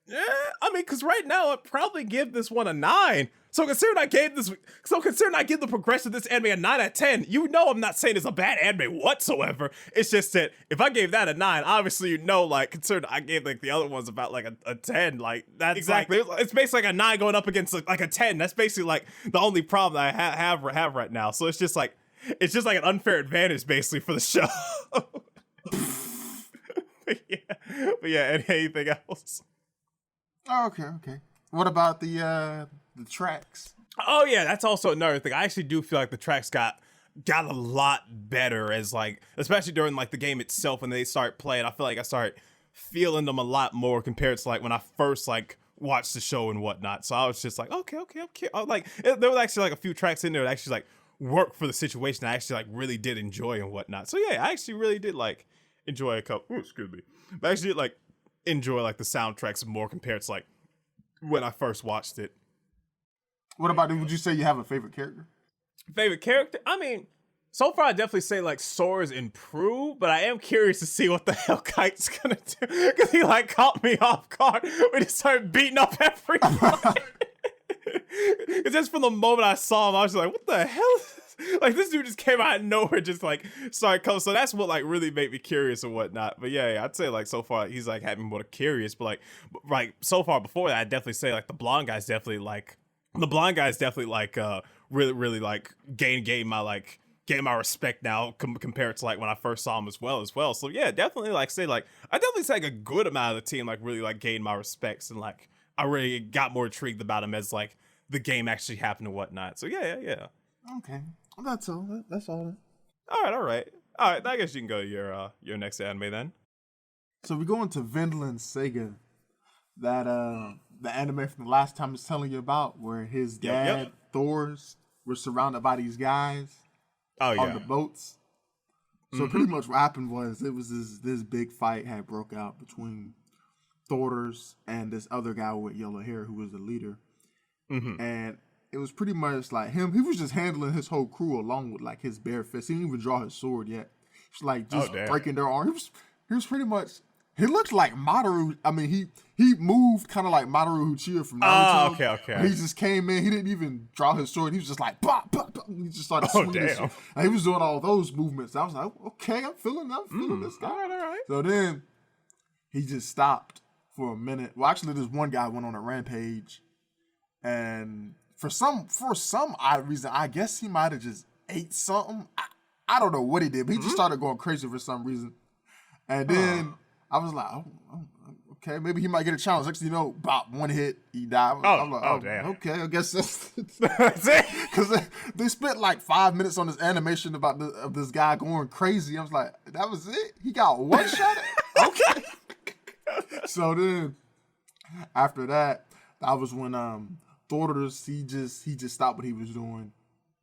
S1: I mean, because right now, I'd probably give this one a 9. So considering I give the progression of this anime a 9 out of 10, you know I'm not saying it's a bad anime whatsoever. It's just that if I gave that a 9, obviously you know, like, considering I gave like the other ones about like a 10, like that's exactly like, it's basically like a 9 going up against like a 10. That's basically like the only problem that I have right now. So it's just like an unfair advantage basically for the show. but yeah, anything else?
S2: Oh, okay. What about the tracks?
S1: Oh yeah, that's also another thing. I actually do feel like the tracks got a lot better as like, especially during like the game itself when they start playing. I feel like I start feeling them a lot more compared to like when I first like watched the show and whatnot. So I was just like, okay, I'm curious. Like there was actually like a few tracks in there that actually like worked for the situation. I actually like really did enjoy and whatnot. So yeah, I actually really did like enjoy a couple. Excuse me, but I actually did like enjoy like the soundtracks more compared to like when I first watched it.
S2: What about, would you say you have a favorite character?
S1: Favorite character? I mean, so far I definitely say like Sora's improved, but I am curious to see what the hell Kite's gonna do because he like caught me off guard when he started beating up everyone. It's just from the moment I saw him, I was just like, what the hell is this? Like this dude just came out of nowhere, just like started coming. So that's what like really made me curious and whatnot. But yeah, I'd say like so far he's like had me more curious. But like so far before that, I'd definitely say like the blonde guy's definitely like really like gain my respect now compared to like when I first saw him as well. So yeah, definitely like say like I definitely say like a good amount of the team like really like gained my respects and like I really got more intrigued about him as like the game actually happened and whatnot. So yeah.
S2: Okay, well, that's all. That's all.
S1: All right. I guess you can go to your next anime then.
S2: So we go into Vinland Saga, that the anime from the last time I was telling you about, where his dad Thor's were surrounded by these guys on the boats. So pretty much what happened was it was this big fight had broke out between Thor's and this other guy with yellow hair who was the leader. And it was pretty much like him. He was just handling his whole crew along with like his bare fist. He didn't even draw his sword yet. Just like just
S1: damn.
S2: breaking their arm. He was pretty much. He looked like Mamoru. I mean, he moved kind of like Mamoru Uchiha from Naruto.
S1: Oh, okay.
S2: He just came in. He didn't even draw his sword. He was just like, bah, bah, bah. He just started swinging his sword. And he was doing all those movements. I was like, okay, I'm feeling this guy.
S1: All right.
S2: So then he just stopped for a minute. Well, actually, this one guy went on a rampage, and for some odd reason, I guess he might have just ate something. I don't know what he did, but he just started going crazy for some reason. And then I was like, okay, maybe he might get a challenge. Next thing you know, about one hit, he died. I'm like,
S1: damn.
S2: Okay, I guess that's
S1: it.
S2: Because they spent like 5 minutes on this animation of this guy going crazy. I was like, that was it? He got one shot? Okay. So then, after that was when Thorders, he just stopped what he was doing.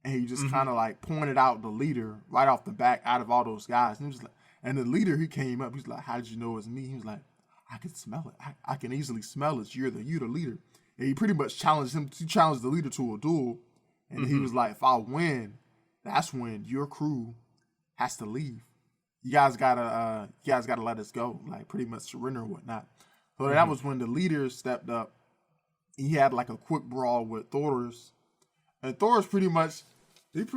S2: And he just kind of like pointed out the leader right off the back out of all those guys. And he was like, and the leader, he came up. He's like, "How did you know it's me?" He was like, "I can smell it. I can easily smell it. You're the leader." And he pretty much challenged him. He challenged the leader to a duel. And he was like, "If I win, that's when your crew has to leave. You guys gotta let us go. Like pretty much surrender and whatnot." So that was when the leader stepped up. He had like a quick brawl with Thorders. And Thor's pretty much went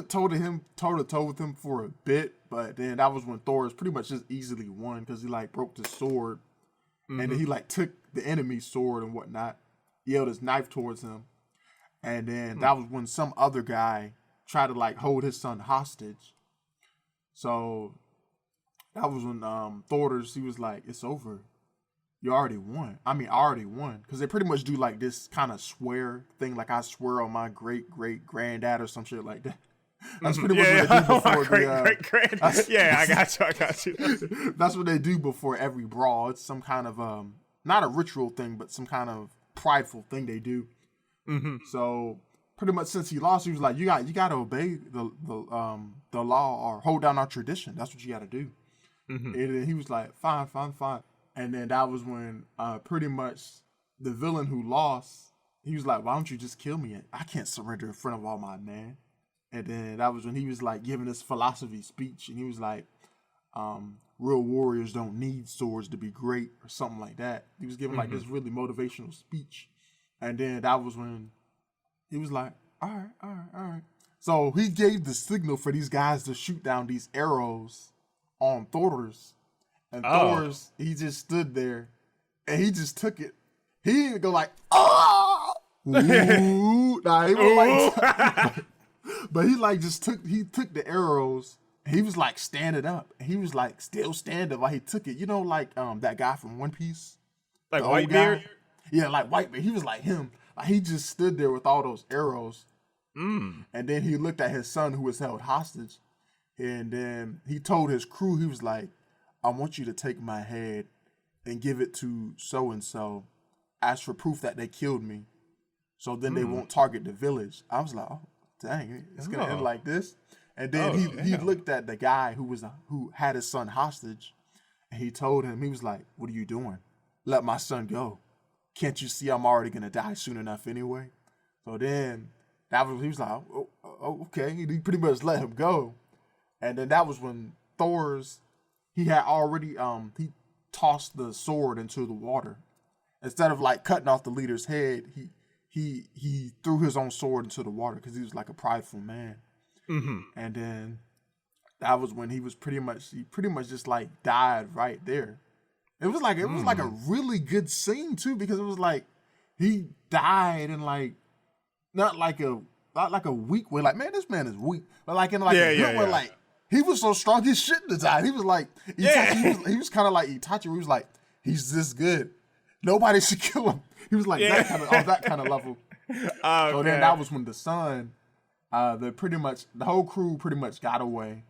S2: toe to toe with him for a bit, but then that was when Thor's pretty much just easily won because he like broke the sword, and then he like took the enemy's sword and whatnot. He held his knife towards him, and then that was when some other guy tried to like hold his son hostage. So that was when Thorders, he was like, "It's over. You already won." I mean, I already won. Because they pretty much do like this kind of swear thing. Like I swear on my great-great-granddad or some shit like that. That's pretty much what they do before
S1: great-great-granddad. Yeah, I got you.
S2: That's what they do before every brawl. It's some kind of, not a ritual thing, but some kind of prideful thing they do. So pretty much since he lost, he was like, you got to obey the law or hold down our tradition. That's what you got to do. And then he was like, fine. And then that was when pretty much the villain who lost, he was like, "Why don't you just kill me? I can't surrender in front of all my men." And then that was when he was like giving this philosophy speech, and he was like, "Real warriors don't need swords to be great," or something like that. He was giving like this really motivational speech. And then that was when he was like, all right. So he gave the signal for these guys to shoot down these arrows on Thorders. And Thor's, he just stood there, and he just took it. He didn't go like, "Oh!" Ooh. Nah, he was like, but he like he took the arrows, and he was like standing up. And he was like still standing while he took it. You know, like that guy from One Piece?
S1: Like Whitebeard?
S2: Yeah, like Whitebeard. He was like him. Like he just stood there with all those arrows. And then he looked at his son who was held hostage. And then he told his crew, he was like, "I want you to take my head and give it to so-and-so as for proof that they killed me. So then they won't target the village." I was like, oh, dang, it's going to end like this. And then he looked at the guy who had his son hostage, and he told him, he was like, "What are you doing? Let my son go. Can't you see I'm already going to die soon enough anyway?" So then he was like, oh, okay. He pretty much let him go. And then that was when Thor's, he had already he tossed the sword into the water. Instead of like cutting off the leader's head, he threw his own sword into the water because he was like a prideful man. And then that was when he pretty much just like died right there. It was like a really good scene too, because it was like he died in like not like a weak way. Like, man, this man is weak, but like in like a good way. Like he was so strong, he shouldn't have died. He was like Itachi, he was kind of like Itachi. Where he was like, he's this good, nobody should kill him. He was like that kind of level. So then that was when the son, the whole crew pretty much got away.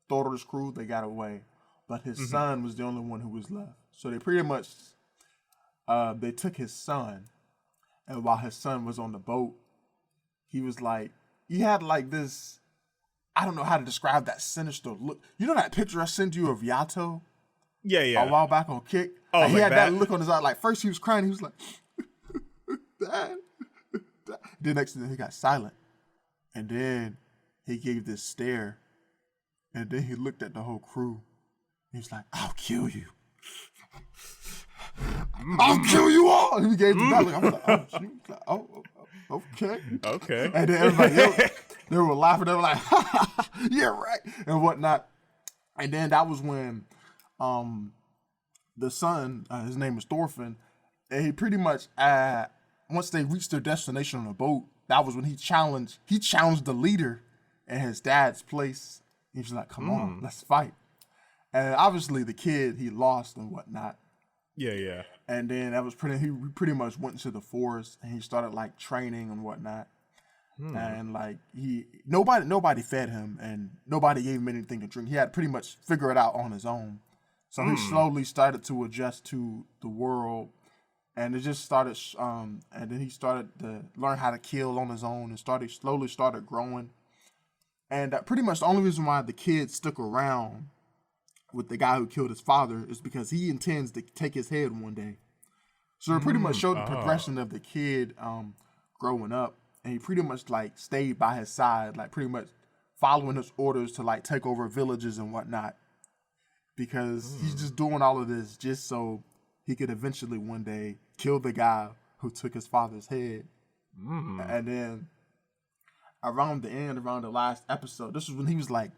S2: Thor's crew, they got away, but his son was the only one who was left. So they pretty much they took his son, and while his son was on the boat, he was like, he had like this, I don't know how to describe that sinister look. You know that picture I sent you of Yato?
S1: Yeah.
S2: A while back on Kick?
S1: Oh,
S2: he had that look on his eye. Like, first he was crying. He was like, Dad. Then next thing he got silent. And then he gave this stare, and then he looked at the whole crew. He was like, "I'll kill you. I'll kill you all." And he gave the belly. I was like, "Oh, shoot." Like, oh, okay.
S1: Okay.
S2: And then everybody else, they were laughing. They were like, "Yeah, right," and whatnot. And then that was when the son, his name was Thorfinn, and he pretty much, once they reached their destination on a boat, that was when he challenged the leader in his dad's place. He was like, "Come on, let's fight." And obviously the kid, he lost and whatnot.
S1: Yeah.
S2: And then that was he pretty much went into the forest and he started like training and whatnot. And like nobody fed him and nobody gave him anything to drink. He had to pretty much figure it out on his own. So he slowly started to adjust to the world, and it just started. And then he started to learn how to kill on his own and slowly started growing. And pretty much the only reason why the kid stuck around with the guy who killed his father is because he intends to take his head one day. So it pretty much showed the progression of the kid growing up, and he pretty much like stayed by his side, like pretty much following his orders to like take over villages and whatnot, because he's just doing all of this just so he could eventually one day kill the guy who took his father's head. And then around the end, around the last episode, this was when he was like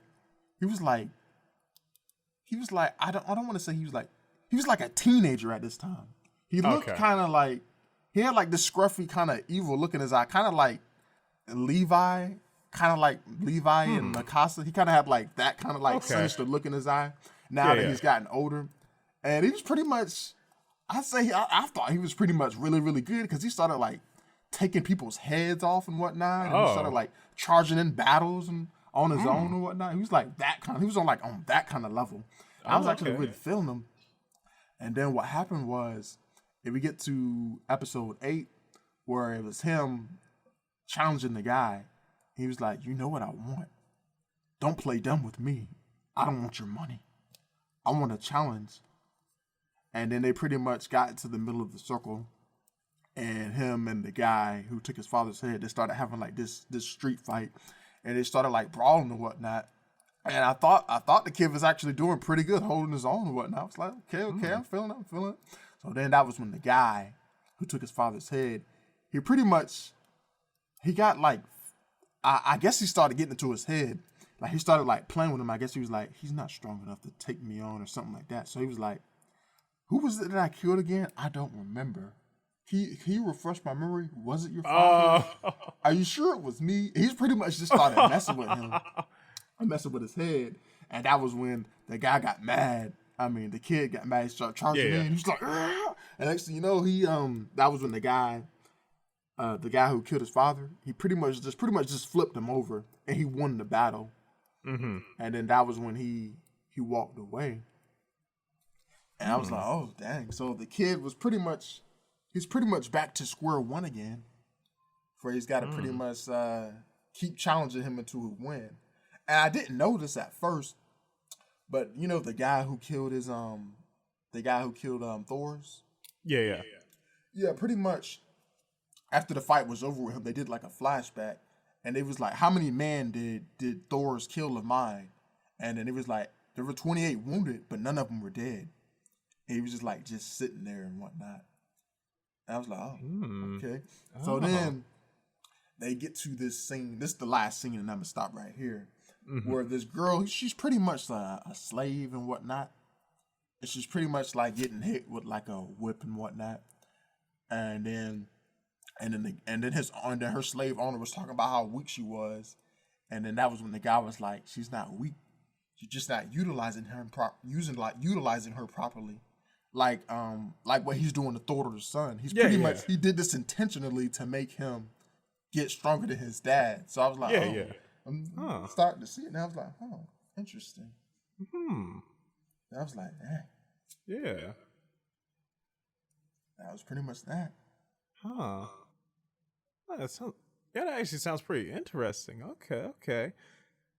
S2: I don't want to say he was like a teenager at this time. He looked kind of like, he had like this scruffy kind of evil look in his eye, kind of like Levi and Mikasa. He kind of had like that kind of like sinister look in his eye now that he's gotten older. And he was pretty much, I thought he was pretty much really, really good because he started like taking people's heads off and whatnot. And he started like charging in battles and on his own and whatnot. He was like that kind of, he was on that kind of level. I was actually really feeling him. And then what happened was, if we get to episode 8, where it was him challenging the guy, he was like, "You know what I want? Don't play dumb with me. I don't want your money. I want a challenge." And then they pretty much got into the middle of the circle, and him and the guy who took his father's head, they started having like this street fight, and they started like brawling and whatnot. And I thought the kid was actually doing pretty good, holding his own and whatnot. I was like, okay, I'm feeling it. So then that was when the guy who took his father's head, he got like, I guess he started getting into his head. Like he started like playing with him. I guess he was like, he's not strong enough to take me on or something like that. So he was like, who was it that I killed again? I don't remember. Can you refresh my memory? Was it your father? Are you sure it was me? He's pretty much just started messing with him. Messing with his head, and that was when the guy got mad. I mean, the kid got mad. He started charging in. He's like, "Argh!" And next thing you know, that was when the guy who killed his father, he pretty much just flipped him over, and he won the battle. And then that was when he walked away. And I was like, oh dang! So the kid was pretty much back to square one again, where he's got to pretty much keep challenging him until he win. And I didn't know this at first, but you know the guy who killed Thor's?
S1: Yeah,
S2: pretty much after the fight was over with him, they did like a flashback, and it was like, how many men did Thor's kill of mine? And then it was like, there were 28 wounded, but none of them were dead. And he was just sitting there and whatnot. And I was like, oh, okay. So then they get to this scene. This is the last scene, and I'm gonna stop right here. Where this girl, she's pretty much a slave and whatnot. And she's pretty much like getting hit with like a whip and whatnot. And then her slave owner was talking about how weak she was. And then that was when the guy was like, she's not weak. She's just not utilizing her properly. Like what he's doing to Thor's son. He's pretty much, he did this intentionally to make him get stronger than his dad. So I was like, I'm starting to see it now. I was like, interesting. And I was like, dang.
S1: Yeah.
S2: That was pretty much that.
S1: That actually sounds pretty interesting. Okay.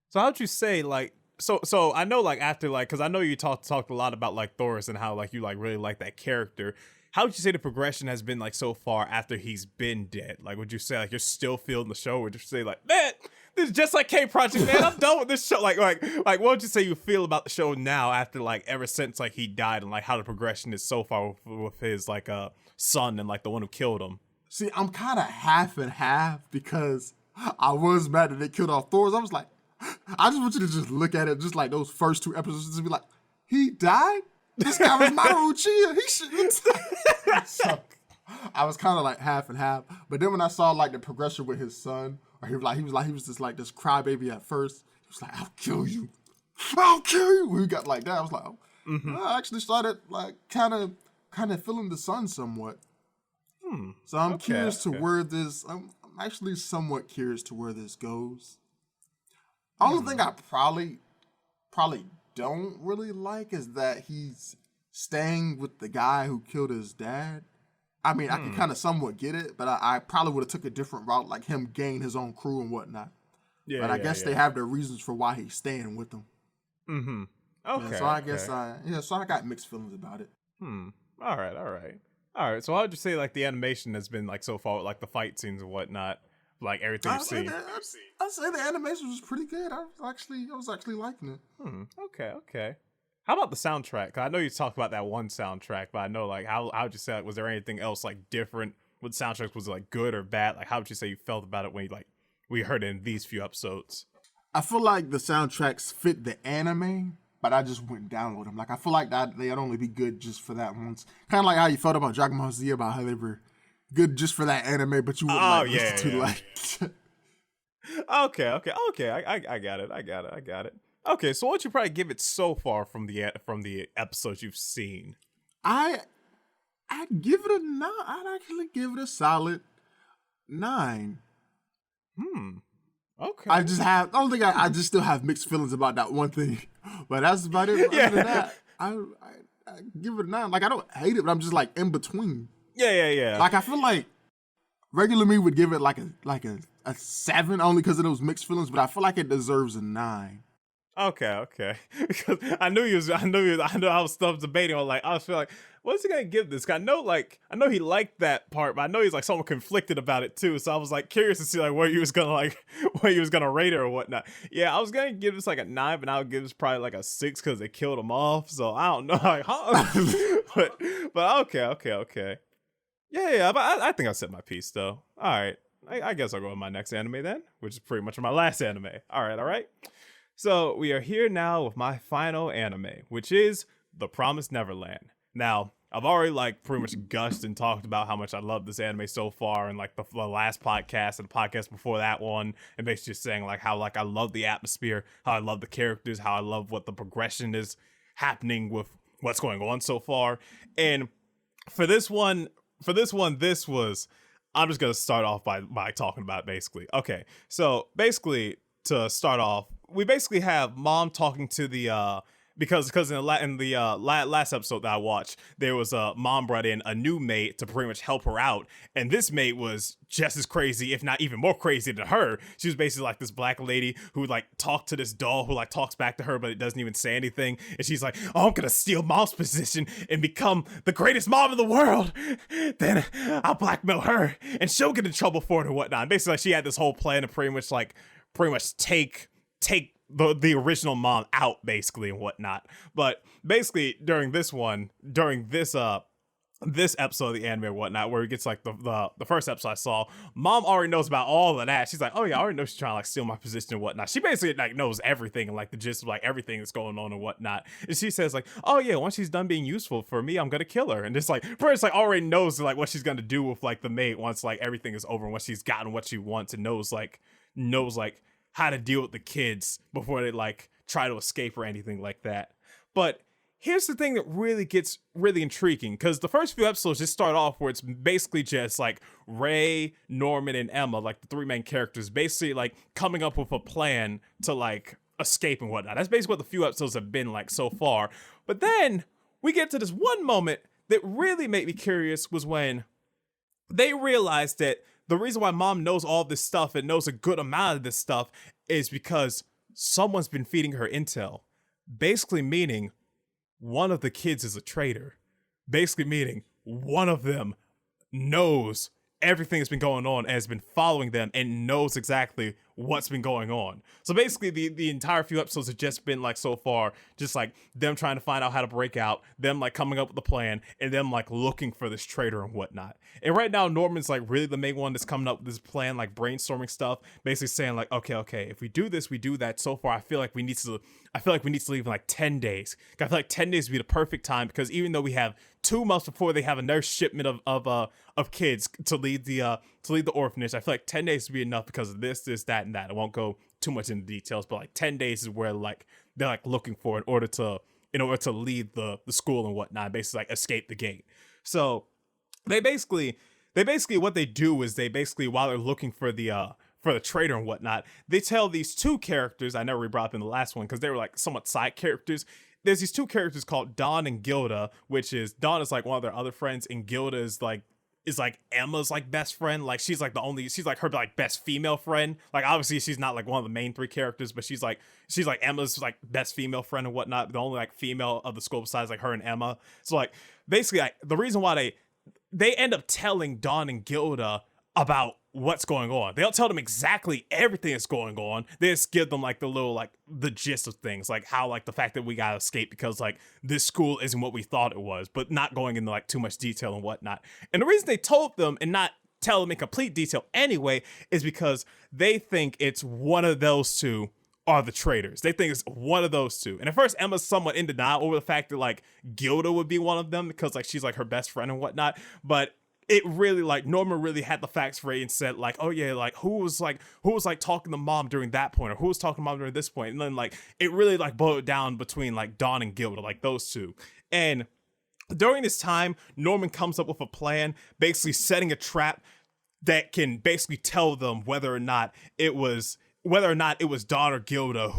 S1: So how'd you say, like, so I know, like, after, like, because I know you talked a lot about, like, Thor's and how, like, you, like, really like that character. how would you say the progression has been like so far after he's been dead? Like, would you say like you're still feeling the show, or would you say like, man, this is just like K Project, man, I'm done with this show? Like what would you say you feel about the show now after like ever since like he died, and like how the progression is so far with his like son and like the one who killed him?
S2: See, I'm kind of half and half because I was mad that they killed off Thor's. I was like, I just want you to just look at it, just like those first 2 episodes, just be like, he died? This guy was Maru Uchiha. He shouldn't. So I was kind of like half and half. But then when I saw like the progression with his son, or he was just like this crybaby at first. He was like, I'll kill you. I'll kill you. When he got like that, I was like, oh. I actually started like kind of feeling the son somewhat. So I'm curious to where this. I'm actually somewhat curious to where this goes. Only thing I probably don't really like is that he's staying with the guy who killed his dad. I mean, I can kind of somewhat get it, but I probably would have took a different route, like him gain his own crew and whatnot. Yeah, but I guess they have their reasons for why he's staying with them.
S1: Mm-hmm. Okay.
S2: Yeah, so I guess so I got mixed feelings about it.
S1: All right. So how would you say like the animation has been like so far, with, like the fight scenes and whatnot, like everything you've seen?
S2: I'd say the animation was pretty good. I was actually liking it.
S1: Okay. How about the soundtrack? 'Cause I know you talked about that one soundtrack, but I know like how would you say like, was there anything else like different with soundtracks? Was it like good or bad? Like how would you say you felt about it when we heard it in these few episodes?
S2: I feel like the soundtracks fit the anime, but I just wouldn't download them. Like I feel like that they'd only be good just for that once. Kind of like how you felt about Dragon Ball Z, about how they were good just for that anime, but you wouldn't listen to like. Okay. I got it.
S1: Okay, so what would you probably give it so far from the episodes you've seen?
S2: I'd give it a 9. I'd actually give it a solid 9.
S1: Okay.
S2: I just still have mixed feelings about that one thing, but that's about it. Other than that, I give it a 9. Like I don't hate it, but I'm just like in between.
S1: Yeah.
S2: Like I feel like regular me would give it like a 7 only because of those mixed feelings, but I feel like it deserves a 9.
S1: Okay. Because I know I was still debating on like I was feeling like what's he gonna give this guy? I know he liked that part, but I know he's like somewhat conflicted about it too. So I was like curious to see like where he was gonna rate it or whatnot. Yeah, I was gonna give this like a 9, but I would give this probably like a 6 because they killed him off. So I don't know, like, but okay. Yeah, but I think I said my piece though. All right, I guess I'll go with my next anime then, which is pretty much my last anime. All right. So we are here now with my final anime, which is The Promised Neverland. Now, I've already like pretty much gushed and talked about how much I love this anime so far, and like the last podcast and the podcast before that one, and basically just saying like how like I love the atmosphere, how I love the characters, how I love what the progression is happening with what's going on so far. And for this one, this was, I'm just gonna start off by talking about it basically. Okay, so basically to start off, we basically have mom talking to the because in the last episode that I watched, there was a mom brought in a new mate to pretty much help her out, and this mate was just as crazy, if not even more crazy than her. She was basically like this black lady who like talked to this doll who like talks back to her, but it doesn't even say anything, and she's like, "Oh, I'm gonna steal mom's position and become the greatest mom in the world. Then I'll blackmail her, and she'll get in trouble for it and whatnot." And basically, like, she had this whole plan to pretty much take the original mom out basically and whatnot. But basically during this episode of the anime and whatnot, where it gets like the first episode I saw, mom already knows about all of that. She's like, "Oh yeah, I already know she's trying to like steal my position and whatnot." She basically like knows everything and like the gist of like everything that's going on and whatnot. And she says like, "Oh yeah, once she's done being useful for me, I'm gonna kill her." And just like pretty much like already knows like what she's gonna do with like the mate once like everything is over and once she's gotten what she wants, and knows how to deal with the kids before they like try to escape or anything like that. But here's the thing that really gets really intriguing, because the first few episodes just start off where it's basically just like Ray, Norman, and Emma, like the 3 main characters, basically like coming up with a plan to like escape and whatnot. That's basically what the few episodes have been like so far. But then we get to this one moment that really made me curious, was when they realized that the reason why mom knows all this stuff and knows a good amount of this stuff is because someone's been feeding her intel. Basically meaning one of the kids is a traitor. Basically meaning one of them knows everything that's been going on and has been following them and knows exactly what's been going on. So basically the entire few episodes have just been like so far just like them trying to find out how to break out, them like coming up with a plan, and them like looking for this traitor and whatnot. And right now Norman's like really the main one that's coming up with this plan, like brainstorming stuff, basically saying like, okay, if we do this, we do that. So far I feel like we need to leave in like 10 days. I feel like 10 days would be the perfect time, because even though we have 2 months before they have another shipment of kids to lead the orphanage, I feel like 10 days would be enough because of this, that, and that. I won't go too much into details, but like 10 days is where like they're like looking for in order to lead the school and whatnot, basically like escape the gate. So they basically what they do is they basically, while they're looking for the traitor and whatnot, they tell these 2 characters I never really brought up in the last one because they were like somewhat side characters. There's these 2 characters called Dawn and Gilda, which is Dawn is like one of their other friends, and Gilda is like Emma's like best friend. Like she's like her like best female friend. Like obviously she's not like one of the main 3 characters, but she's like Emma's like best female friend and whatnot. The only like female of the school besides like her and Emma. So like basically like the reason why they end up telling Dawn and Gilda about what's going on. They don't tell them exactly everything that's going on. They just give them like the little like the gist of things, like how like the fact that we gotta escape because like this school isn't what we thought it was, but not going into like too much detail and whatnot. And the reason they told them and not tell them in complete detail anyway is because they think it's one of those 2 are the traitors. They think it's one of those 2. And at first Emma's somewhat in denial over the fact that like Gilda would be one of them because like she's like her best friend and whatnot, but it really like Norman really had the facts ready and said like, oh yeah, like who was talking to mom during that point, or who was talking to mom during this point, and then like it really like boiled down between like Dawn and Gilda, like those 2. And during this time Norman comes up with a plan, basically setting a trap that can basically tell them whether or not it was Dawn or Gilda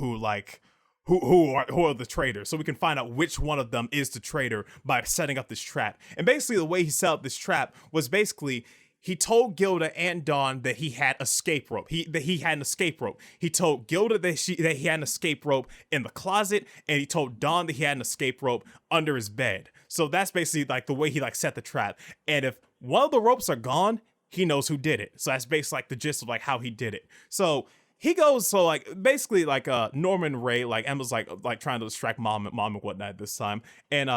S1: who are the traitors, so we can find out which one of them is the traitor by setting up this trap. And basically the way he set up this trap was basically he told Gilda and Dawn that he had escape rope. He had an escape rope. He told Gilda that he had an escape rope in the closet, and he told Dawn that he had an escape rope under his bed. So that's basically like the way he like set the trap. And if one of the ropes are gone, he knows who did it. So that's basically like the gist of like how he did it. So he goes, so like basically like Norman and Ray, like Emma's like trying to distract mom and whatnot this time, and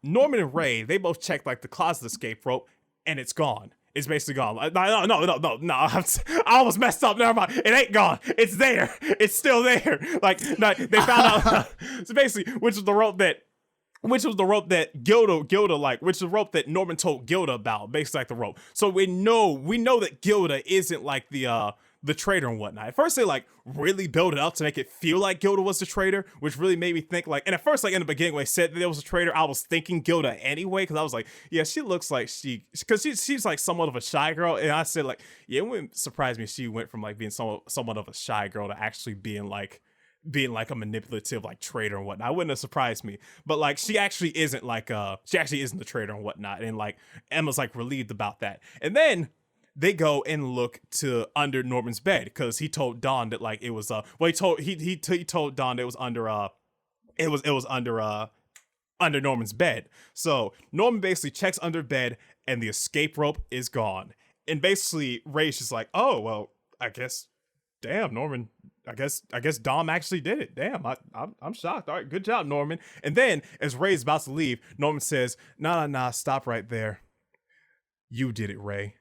S1: Norman and Ray, they both checked like the closet escape rope, and it's gone. It's basically gone. No. I almost messed up. Never mind. It ain't gone. It's there. It's still there. Like no, they found out. So basically, which was the rope that Gilda like, which is the rope that Norman told Gilda about, basically like the rope. So we know that Gilda isn't like the traitor and whatnot. At first they like really build it up to make it feel like Gilda was the traitor, which really made me think like, and at first like in the beginning when they said that there was a traitor, I was thinking Gilda anyway, because I was like, yeah, she looks like she's like somewhat of a shy girl, and I said like, yeah, it wouldn't surprise me if she went from like being somewhat of a shy girl to actually being like a manipulative like traitor and whatnot. It wouldn't have surprised me, but like she actually isn't the traitor and whatnot, and like Emma's like relieved about that. And then they go and look to under Norman's bed because he told Dawn that like it was he told Dawn that it was under Norman's bed. So Norman basically checks under bed and the escape rope is gone. And basically Ray's just like, oh well, I guess, damn, Norman, I guess Dom actually did it. Damn, I'm shocked. All right, good job, Norman. And then as Ray's about to leave, Norman says, nah, stop right there. You did it, Ray.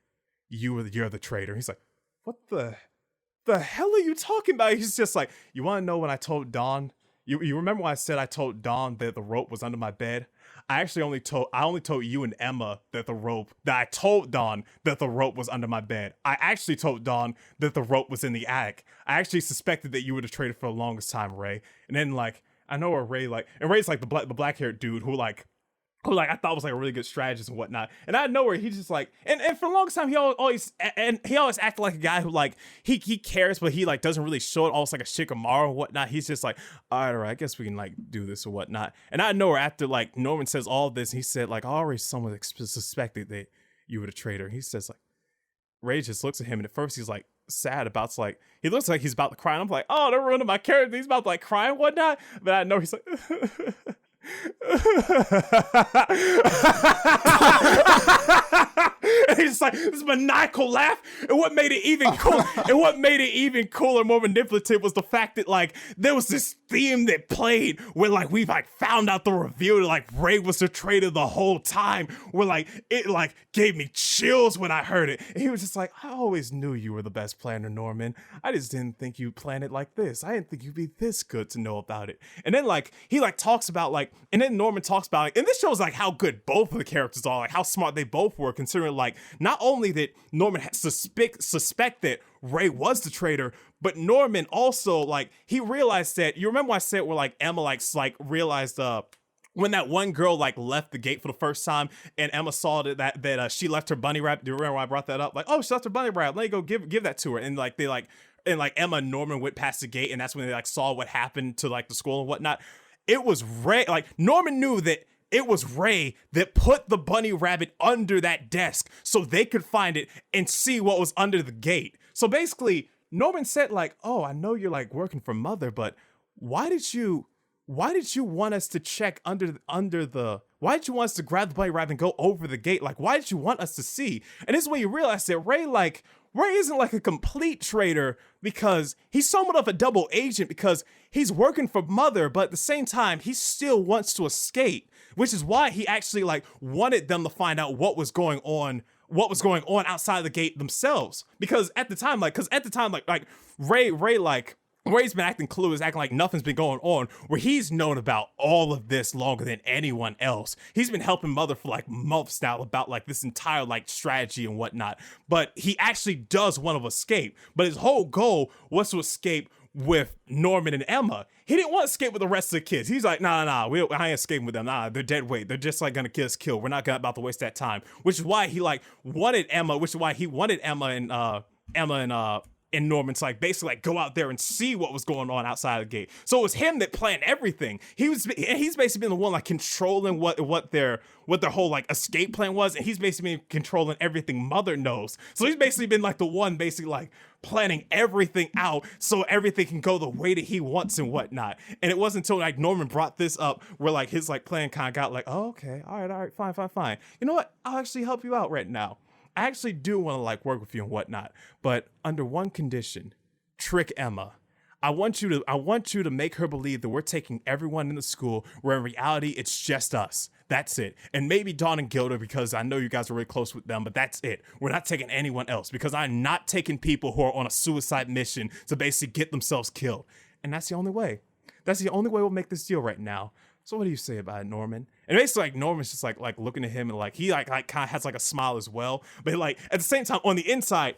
S1: You're the traitor. He's like, what the hell are you talking about? He's just like, you want to know when I told Dawn? You remember when I said I told Dawn that the rope was under my bed? I only told you and Emma that I told Dawn that the rope was under my bed. I actually told Dawn that the rope was in the attic. I actually suspected that you were the traitor for the longest time, Ray. And then like, I know where Ray like, and Ray's like the black haired dude who I thought was like a really good strategist and whatnot. And out of nowhere, he's just like, and for the longest time, he always acted like a guy who like, he cares, but he like doesn't really show it, almost like a Shikamaru or whatnot. He's just like, all right, I guess we can like do this or whatnot. And out of nowhere, after like Norman says all of this, he said like, I already somewhat suspected that you were the traitor. He says like, Ray just looks at him, and at first he's like sad about to like, he looks like he's about to cry. And I'm like, oh, they're ruining my character. He's about to like cry and whatnot. But I know he's like, And he's just like this maniacal laugh. And what made it even cooler, more manipulative, was the fact that like there was this theme that played where like we like found out the reveal that like Ray was the traitor the whole time. Where like it like gave me chills when I heard it. And he was just like, I always knew you were the best planner, Norman. I just didn't think you'd plan it like this. I didn't think you'd be this good to know about it. And then like he like talks about like, and then Norman talks about like, and this shows like how good both of the characters are, like how smart they both were, considering like not only that Norman suspect that Ray was the traitor, but Norman also like he realized that, you remember when I said where like Emma like realized when that one girl like left the gate for the first time and Emma saw that she left her bunny rabbit. Do you remember why I brought that up? Like, oh, she left her bunny rabbit. Let me go give that to her. And like they like, and like Emma and Norman went past the gate, and that's when they like saw what happened to like the school and whatnot. It was Ray. Like Norman knew that it was Ray that put the bunny rabbit under that desk so they could find it and see what was under the gate. So basically, Norman said like, oh, I know you're like working for Mother, but why did you want us to check why did you want us to grab the bunny rabbit and go over the gate? Like, why did you want us to see? And this is when you realize that Ray isn't like a complete traitor, because he's somewhat of a double agent, because he's working for Mother, but at the same time, he still wants to escape, which is why he actually like wanted them to find out what was going on outside the gate themselves. Because at the time, like Ray's been acting clueless, acting like nothing's been going on, where he's known about all of this longer than anyone else. He's been helping Mother for like months now about like this entire like strategy and whatnot. But he actually does want to escape. But his whole goal was to escape with Norman and Emma. He didn't want to escape with the rest of the kids. He's like, nah, I ain't escaping with them. Nah, they're dead weight. They're just like gonna get us killed. We're not about to waste that time. Which is why he like wanted Emma. Which is why he wanted Emma and Norman to like basically like go out there and see what was going on outside the gate. So it was him that planned everything. He's basically been the one like controlling what their whole like escape plan was, and he's basically been controlling everything Mother knows. So he's basically been like the one basically like planning everything out so everything can go the way that he wants and whatnot. And it wasn't until like Norman brought this up where like his like plan kind of got like, oh, okay, all right, fine. You know what? I'll actually help you out right now. I actually do want to like work with you and whatnot, but under one condition: trick Emma. I want you to make her believe that we're taking everyone in the school, where in reality it's just us. That's it. And maybe Dawn and Gilda, because I know you guys are really close with them, but that's it. We're not taking anyone else, because I'm not taking people who are on a suicide mission to basically get themselves killed. And that's the only way. That's the only way we'll make this deal right now. So what do you say about it, Norman? And basically, like, Norman's just like looking at him, and like he like kind of has like a smile as well. But like at the same time, on the inside,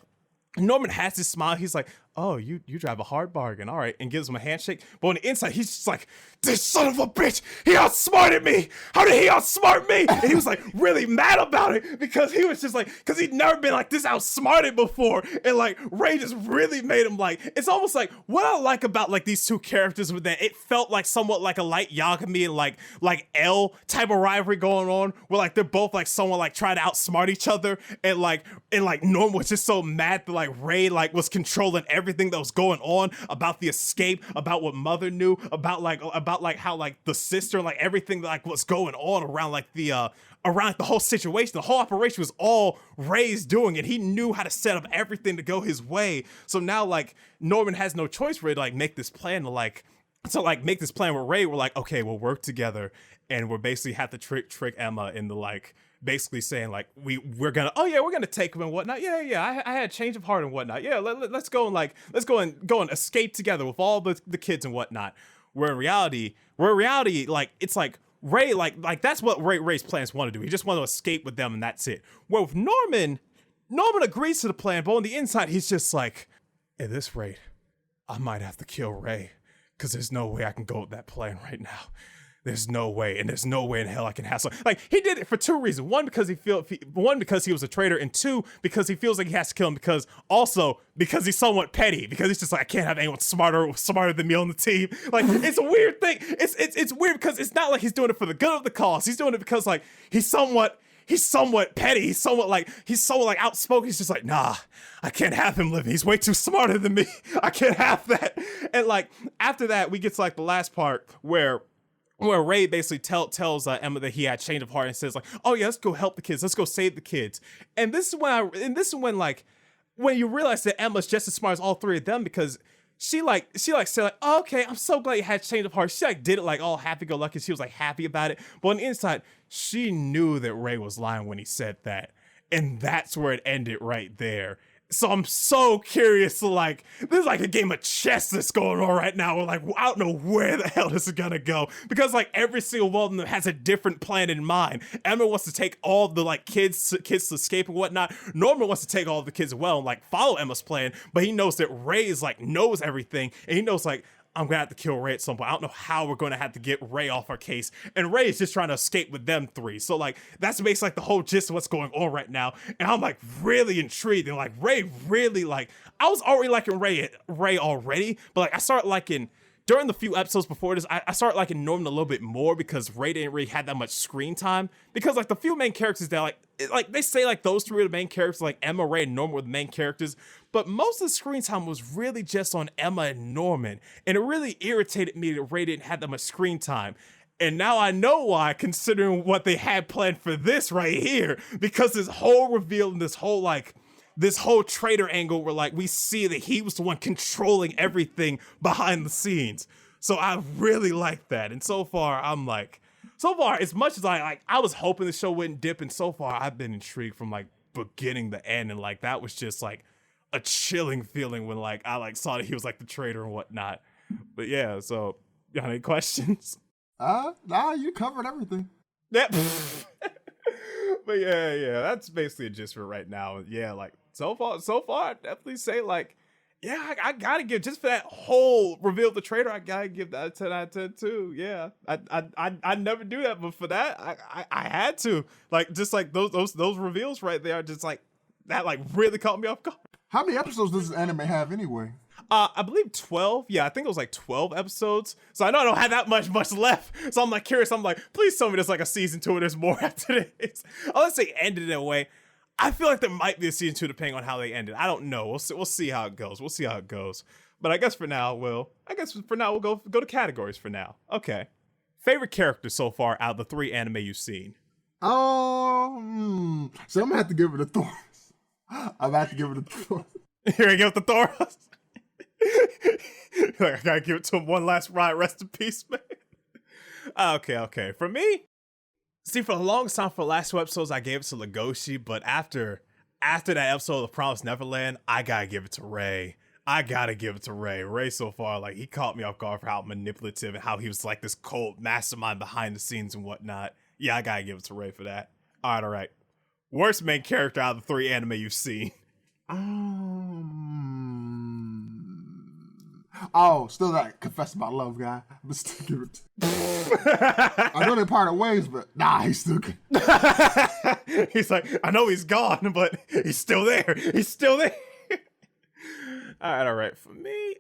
S1: Norman has this smile. He's like, oh, you drive a hard bargain. All right. And gives him a handshake. But on the inside, he's just like, this son of a bitch, he outsmarted me. How did he outsmart me? And he was like really mad about it, because he was just like, because he'd never been like this outsmarted before. And like Ray just really made him like, it's almost like what I like about like these two characters with that, it felt like somewhat like a light Yagami and like L type of rivalry going on, where like they're both like someone like trying to outsmart each other. And like Norman was just so mad that like Ray like was controlling everything that was going on about the escape, about what Mother knew, about how like the sister, like everything like what's going on around like the whole situation. The whole operation was all Ray's doing, and he knew how to set up everything to go his way. So now like Norman has no choice really to like make this plan make this plan with Ray. We're like, okay, we'll work together, and we're basically have to trick Emma into like basically saying like we're gonna take him and whatnot. I had a change of heart and whatnot. Let's go and escape together with all the kids and whatnot. Where in reality, like it's like Ray like that's what Ray's plans want to do. He just want to escape with them, and that's it. Where with Norman agrees to the plan, but on the inside he's just like, at this rate, I might have to kill Ray, because there's no way I can go with that plan right now. There's no way, and there's no way in hell I can hassle. Like, he did it for two reasons. One, because he was a traitor, and two, because he feels like he has to kill him, because he's somewhat petty, because he's just like, I can't have anyone smarter than me on the team. Like, it's a weird thing. It's weird because it's not like he's doing it for the good of the cause. He's doing it because like he's somewhat petty. He's somewhat outspoken. He's just like, nah, I can't have him living. He's way too smarter than me. I can't have that. And like after that, we get to like the last part where where Ray basically tells Emma that he had change of heart and says like, "Oh yeah, let's go help the kids. Let's go save the kids." And this is when like when you realize that Emma's just as smart as all three of them, because she said like, oh, "Okay, I'm so glad you had change of heart." She like did it like all happy go lucky. She was like happy about it, but on the inside, she knew that Ray was lying when he said that, and that's where it ended right there. So I'm so curious to like, there's like a game of chess that's going on right now. We're like, I don't know where the hell this is gonna go, because like every single one of them has a different plan in mind. Emma wants to take all the like kids to escape and whatnot. Norman wants to take all the kids as well and like follow Emma's plan, but he knows that Ray is like knows everything, and he knows like, I'm gonna have to kill Ray at some point. I don't know how we're gonna have to get Ray off our case. And Ray is just trying to escape with them three. So like that's basically like the whole gist of what's going on right now. And I'm like really intrigued. And like Ray really like, I was already liking Ray already, but like I started liking, during the few episodes before this, I started liking Norman a little bit more because Ray didn't really have that much screen time. Because like the few main characters that like they say like those three are the main characters, like Emma, Ray, and Norman were the main characters. But most of the screen time was really just on Emma and Norman. And it really irritated me that Ray didn't have that much screen time. And now I know why, considering what they had planned for this right here. Because this whole reveal and this whole traitor angle where like we see that he was the one controlling everything behind the scenes. So I really like that. And so far, I'm like, as much as I was hoping the show wouldn't dip, and so far I've been intrigued from like beginning to end. And like that was just like a chilling feeling when like I like saw that he was like the traitor and whatnot. But yeah, so you got any questions?
S2: Nah, you covered everything.
S1: Yeah. But yeah, that's basically a gist for right now. Yeah, like so far, I'd definitely say like, yeah, I gotta give, just for that whole reveal of the traitor, I gotta give that a 10 out of 10 too. Yeah, I never do that, but for that, I had to, like, just like those reveals right there, just like that, like really caught me off guard.
S2: How many episodes does this anime have anyway?
S1: I believe 12. Yeah, I think it was like 12 episodes. So I know I don't have that much left. So I'm like curious. I'm like, please tell me there's like a season 2 and there's more after this. Unless they ended it in a way. I feel like there might be a season 2 depending on how they ended. I don't know. We'll see how it goes. But I guess for now we'll go to categories for now. Okay. Favorite character so far out of the 3 anime you've seen?
S2: So I'm gonna have to give it a Thor. I'm gonna have to give it a Thor.
S1: You're gonna give it the Thor? I gotta give it to him one last ride. Rest in peace, man. Okay. For me, see, for the longest time, for the last 2 episodes, I gave it to Legoshi, but after that episode of Promised Neverland, I gotta give it to Ray. Ray so far, like, he caught me off guard for how manipulative and how he was like this cold mastermind behind the scenes and whatnot. Yeah, I gotta give it to Ray for that. All right. Worst main character out of the 3 anime you've seen?
S2: Still that confess about love guy. But still give it to I know they parted ways, but nah, he's still good.
S1: He's like, I know he's gone, but he's still there. All right. For me,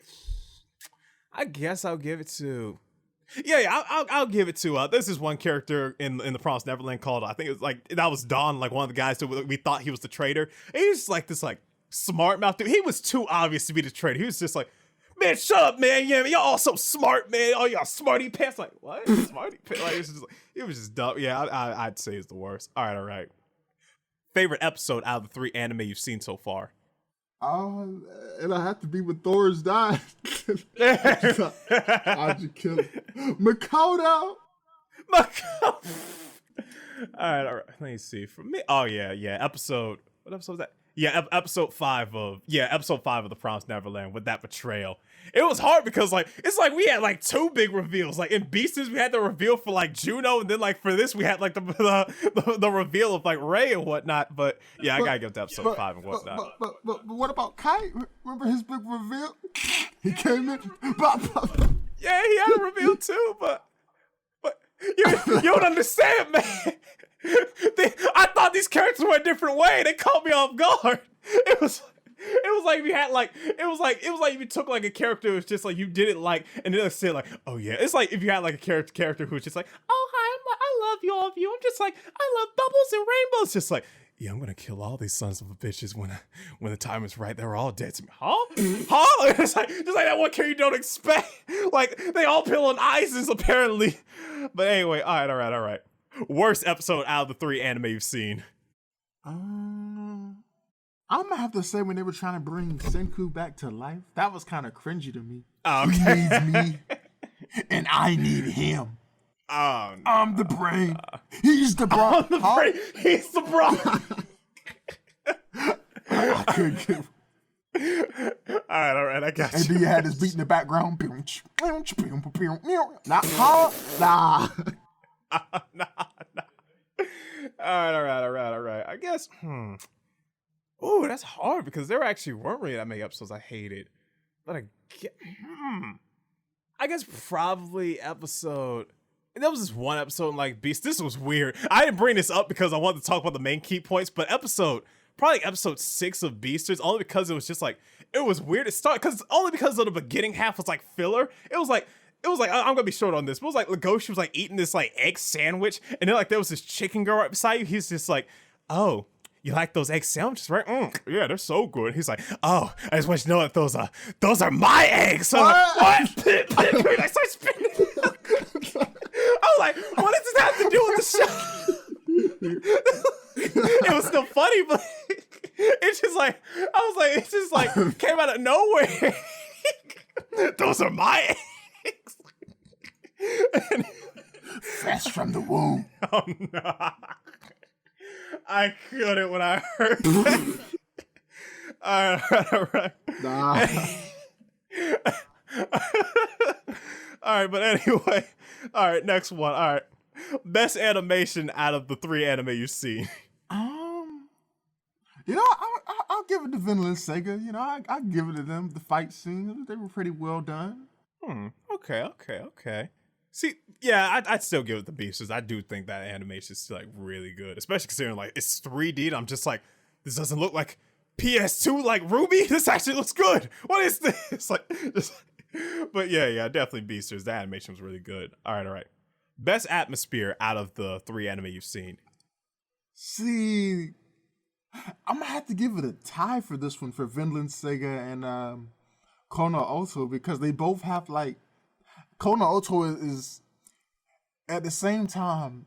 S1: I guess I'll give it to. Yeah, I'll give it to. This is one character in the Promised Neverland called, I think it was like, that was Don, like one of the guys who we thought he was the traitor. And he was just like this like smart mouth dude. He was too obvious to be the traitor. He was just like, man, shut up, man. Yeah, y'all all so smart, man. Oh, y'all smarty pants. Like, what? Smarty pants? Like, it was just dumb. Yeah, I'd say it's the worst. All right. Favorite episode out of the 3 anime you've seen so far?
S2: And I have to be with Thor's died. How'd you kill him? Makoto.
S1: All right. Let me see. For me, what episode was that? Yeah, episode 5 of the Promised Neverland with that betrayal. It was hard because like it's like we had like 2 big reveals. Like in Beastars, we had the reveal for like Juno, and then like for this we had like the reveal of like Ray and whatnot. But yeah, I gotta give it to episode 5 and whatnot.
S2: But what about Kai? Remember his big reveal? He came in.
S1: Yeah, he had a reveal too, but you don't understand, man. I thought these characters were a different way. They caught me off guard. It was like we had like it was like if you took like a character who was just like you didn't like, and then said like, oh yeah, it's like if you had like a character who was just like, oh hi, I love you all of you. I'm just like, I love bubbles and rainbows. Just like, yeah, I'm gonna kill all these sons of bitches when the time is right. They're all dead to me. Huh? It's like just like that one character you don't expect. Like they all peel on ices apparently. But anyway, all right. Worst episode out of the 3 anime you've seen.
S2: I'm gonna have to say when they were trying to bring Senku back to life, that was kind of cringy to me.
S1: Okay.
S2: He needs me, and I need him.
S1: Oh, no.
S2: I'm the brain. He's the brawn.
S1: He's the brawn.
S2: I couldn't give.
S1: All right, I got you.
S2: And then you had this beat in the background. Nah, huh? Nah.
S1: Nah. All right. I guess. Oh, that's hard because there actually weren't really that many episodes I hated. But I guess probably episode. And there was this one episode in like Beast. This was weird. I didn't bring this up because I wanted to talk about the main key points, but probably episode 6 of Beastars, only because it was just like, it was weird to start, only because of the beginning half was like filler. It was like, I'm gonna be short on this, but it was like Legoshi was like eating this like egg sandwich, and then like there was this chicken girl right beside you. He's just like, oh, you like those egg sandwiches, right? Yeah, they're so good. He's like, oh, I just want you to know that those are my eggs. So what? I start spinning. I was like, what does this have to do with the show? It was still funny, but it's just like, it just like came out of nowhere. Those are my eggs.
S2: Fresh from the womb.
S1: Oh no. I couldn't when I heard that. All right.
S2: Nah.
S1: All right, but anyway. All right, next one. All right. Best animation out of the 3 anime you've seen.
S2: I'll give it to Vinland Saga. I'll give it to them. The fight scenes, they were pretty well done.
S1: Okay. See, yeah, I'd still give it the Beastars. I do think that animation is like really good, especially considering like it's 3D. I'm just like, this doesn't look like PS2 like Ruby. This actually looks good. What is this? But yeah, definitely Beastars. The animation was really good. All right. Best atmosphere out of the 3 anime you've seen.
S2: See, I'm gonna have to give it a tie for this one for Vinland Saga and Kono Oto, because they both have like, Kono Oto is at the same time,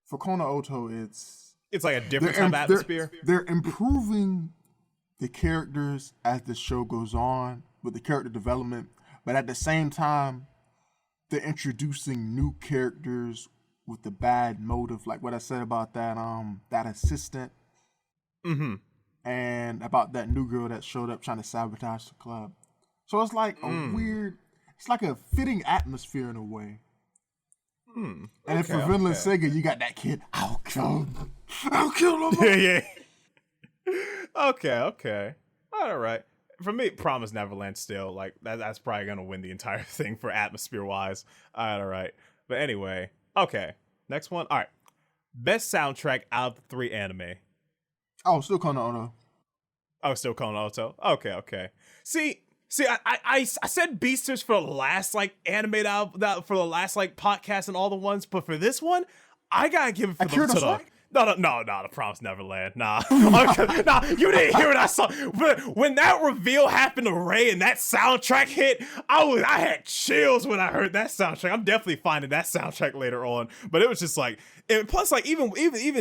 S2: for Kono Oto,
S1: it's like a different type of atmosphere.
S2: They're improving the characters as the show goes on with the character development, but at the same time, they're introducing new characters with the bad motive, like what I said about that assistant, and about that new girl that showed up trying to sabotage the club. So it's like it's like a fitting atmosphere in a way. And for Vinland Saga, you got that kid, I'll kill him.
S1: Yeah. Okay. All right. For me, Promised Neverland still, like, that's probably going to win the entire thing for atmosphere-wise. All right. But anyway, okay. Next one. All right. Best soundtrack out of the 3 anime.
S2: Oh, still Kono Oto.
S1: Oh, still Kono Oto. Okay. See, I said Beastars for the last, like, animated out for the last, like, podcast and all the ones, but for this one, I gotta give it for them to the... No, the Promised Neverland. Nah. You didn't hear what I saw. When that reveal happened to Ray and that soundtrack hit, I had chills when I heard that soundtrack. I'm definitely finding that soundtrack later on. But it was just like, and plus, like, even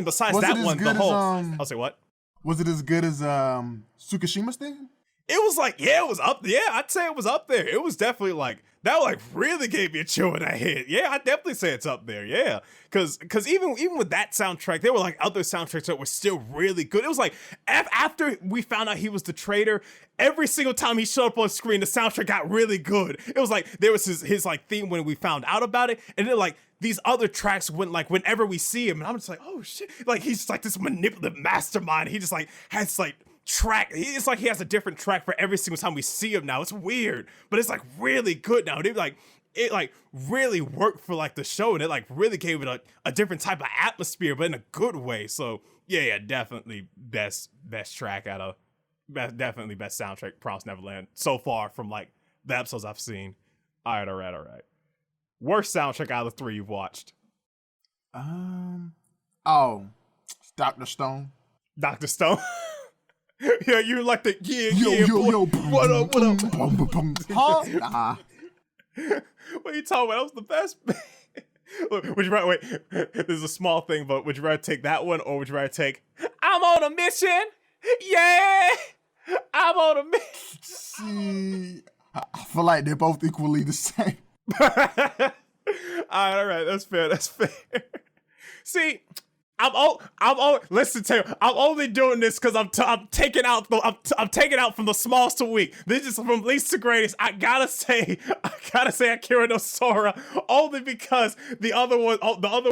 S1: besides that one, the whole... I'll say what?
S2: Was it as good as Tsukishima's thing?
S1: It was like, yeah, it was up. Yeah, I'd say it was up there. It was definitely like, that like really gave me a chill when that hit. Yeah, I'd definitely say it's up there. Yeah. Cause even with that soundtrack, there were like other soundtracks that were still really good. It was like, after we found out he was the traitor, every single time he showed up on screen, the soundtrack got really good. It was like, there was his like theme when we found out about it. And then like, these other tracks went like, whenever we see him, and I'm just like, oh shit. Like, he's like this manipulative mastermind. He just like has like, it's like he has a different track for every single time we see him now. It's weird, but it's like really good now. It really worked for like the show, and it like really gave it a different type of atmosphere, but in a good way. So yeah, definitely best track definitely best soundtrack, Promised Neverland so far from like the episodes I've seen. All right. Worst soundtrack out of the 3 you've watched.
S2: Dr. Stone.
S1: Dr. Stone. Yeah, you're like the
S2: yo,
S1: boy. What up?
S2: Huh? Nah.
S1: What are you talking about? That was the best. Look, would you rather, wait, this is a small thing, but would you rather take that one or would you rather take, I'm on a mission? Yeah! I'm on a mission.
S2: See, I feel like they're both equally the same.
S1: All right, that's fair. See, listen to you. I'm only doing this because I'm taking out from the smallest to weak. This is from least to greatest. I gotta say Ahiru no Sora only because the other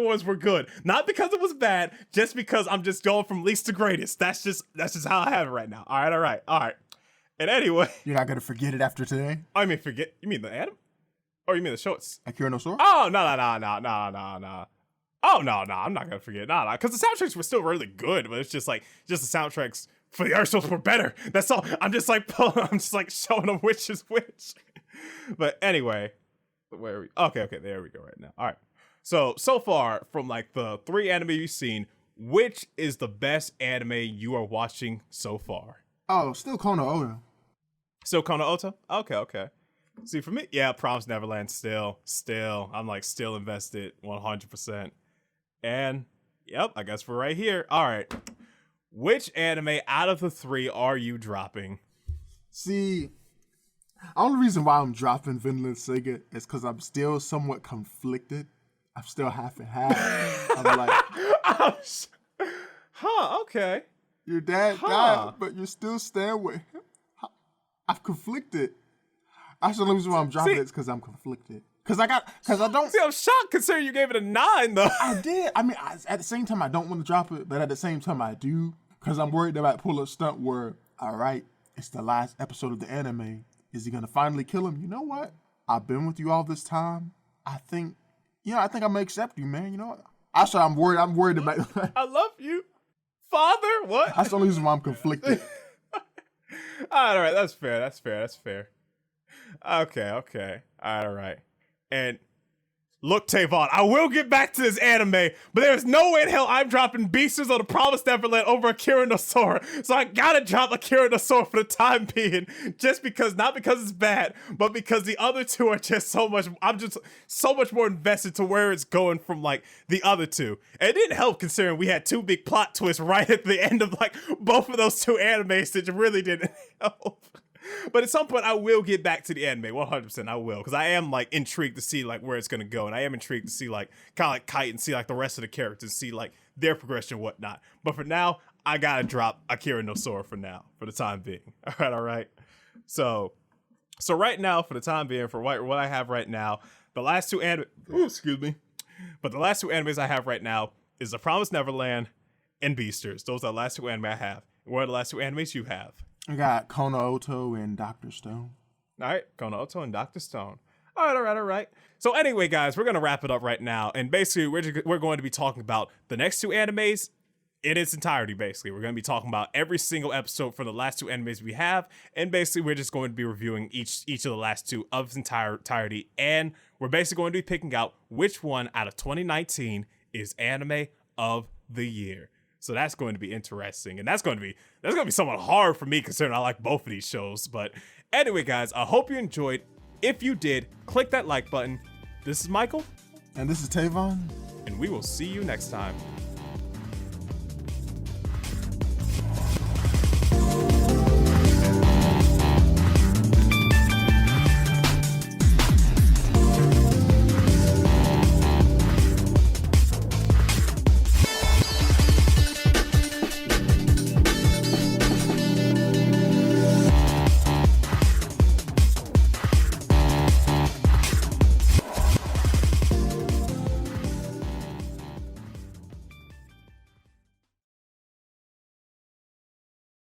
S1: ones were good, not because it was bad, just because I'm just going from least to greatest. That's just how I have it right now. All right. And anyway,
S2: you're not gonna forget it after today.
S1: I mean, forget? You mean the anime? Or you mean the shorts?
S2: Ahiru no Sora?
S1: Oh no. Oh no, I'm not gonna forget. Nah, because the soundtracks were still really good, but it's just the soundtracks for the art shows were better. That's all. I'm just showing them which is which. But anyway, where are we? Okay, there we go right now. All right. So far from like the 3 anime you've seen, which is the best anime you are watching so far?
S2: Oh, still Kono Oto.
S1: Still Kono Oto? Okay. See, for me, yeah, Promised Neverland still. I'm like still invested 100%. And yep, I guess we're right here. All right. Which anime out of the 3 are you dropping?
S2: See, the only reason why I'm dropping Vinland Saga is because I'm still somewhat conflicted. I'm still half and half. I'm like,
S1: okay.
S2: Your dad died, but you're still staying with him. I'm conflicted. That's the only reason why I'm dropping it is because I'm conflicted. Because I don't.
S1: See, I'm shocked considering you gave it a 9, though.
S2: I did. I mean, at the same time, I don't want to drop it, but at the same time, I do. Because I'm worried they might pull a stunt where, all right, it's the last episode of the anime. Is he going to finally kill him? You know what? I've been with you all this time. I think I'm going to accept you, man. You know what? Actually, I'm worried about
S1: I love you. Father? What?
S2: That's the only reason why I'm conflicted.
S1: All right, that's fair. Okay. All right. And look, Tavon, I will get back to this anime, but there's no way in hell I'm dropping Beastars or the Promised Neverland over Ahiru no Sora. So I gotta drop Ahiru no Sora for the time being, just because, not because it's bad, but because the other 2 are just I'm just so much more invested to where it's going from like the other 2. And it didn't help considering we had 2 big plot twists right at the end of like both of those 2 animes that really didn't help. But at some point, I will get back to the anime. 100%, I will, because I am like intrigued to see like where it's gonna go, and I am intrigued to see like kind of like Kite and see like the rest of the characters, see like their progression and whatnot. But for now, I gotta drop Ahiru no Sora for now, for the time being. All right. So right now, for the time being, for what I have right now, the last 2 anime. Excuse me. But the last 2 animes I have right now is The Promised Neverland and Beastars. Those are the last 2 anime I have. What are the last 2 animes you have?
S2: I got Kono Oto and Dr. Stone.
S1: All right, Kono Oto and Dr. Stone. All right. So anyway, guys, we're going to wrap it up right now. And basically, we're going to be talking about the next 2 animes in its entirety, basically. We're going to be talking about every single episode for the last 2 animes we have. And basically, we're just going to be reviewing each of the last 2 of its entirety. And we're basically going to be picking out which one out of 2019 is anime of the year. So that's going to be interesting, and that's going to be somewhat hard for me considering I like both of these shows. But anyway, guys, I hope you enjoyed. If you did, click that like button. This is Michael.
S2: And this is Tavon.
S1: And we will see you next time.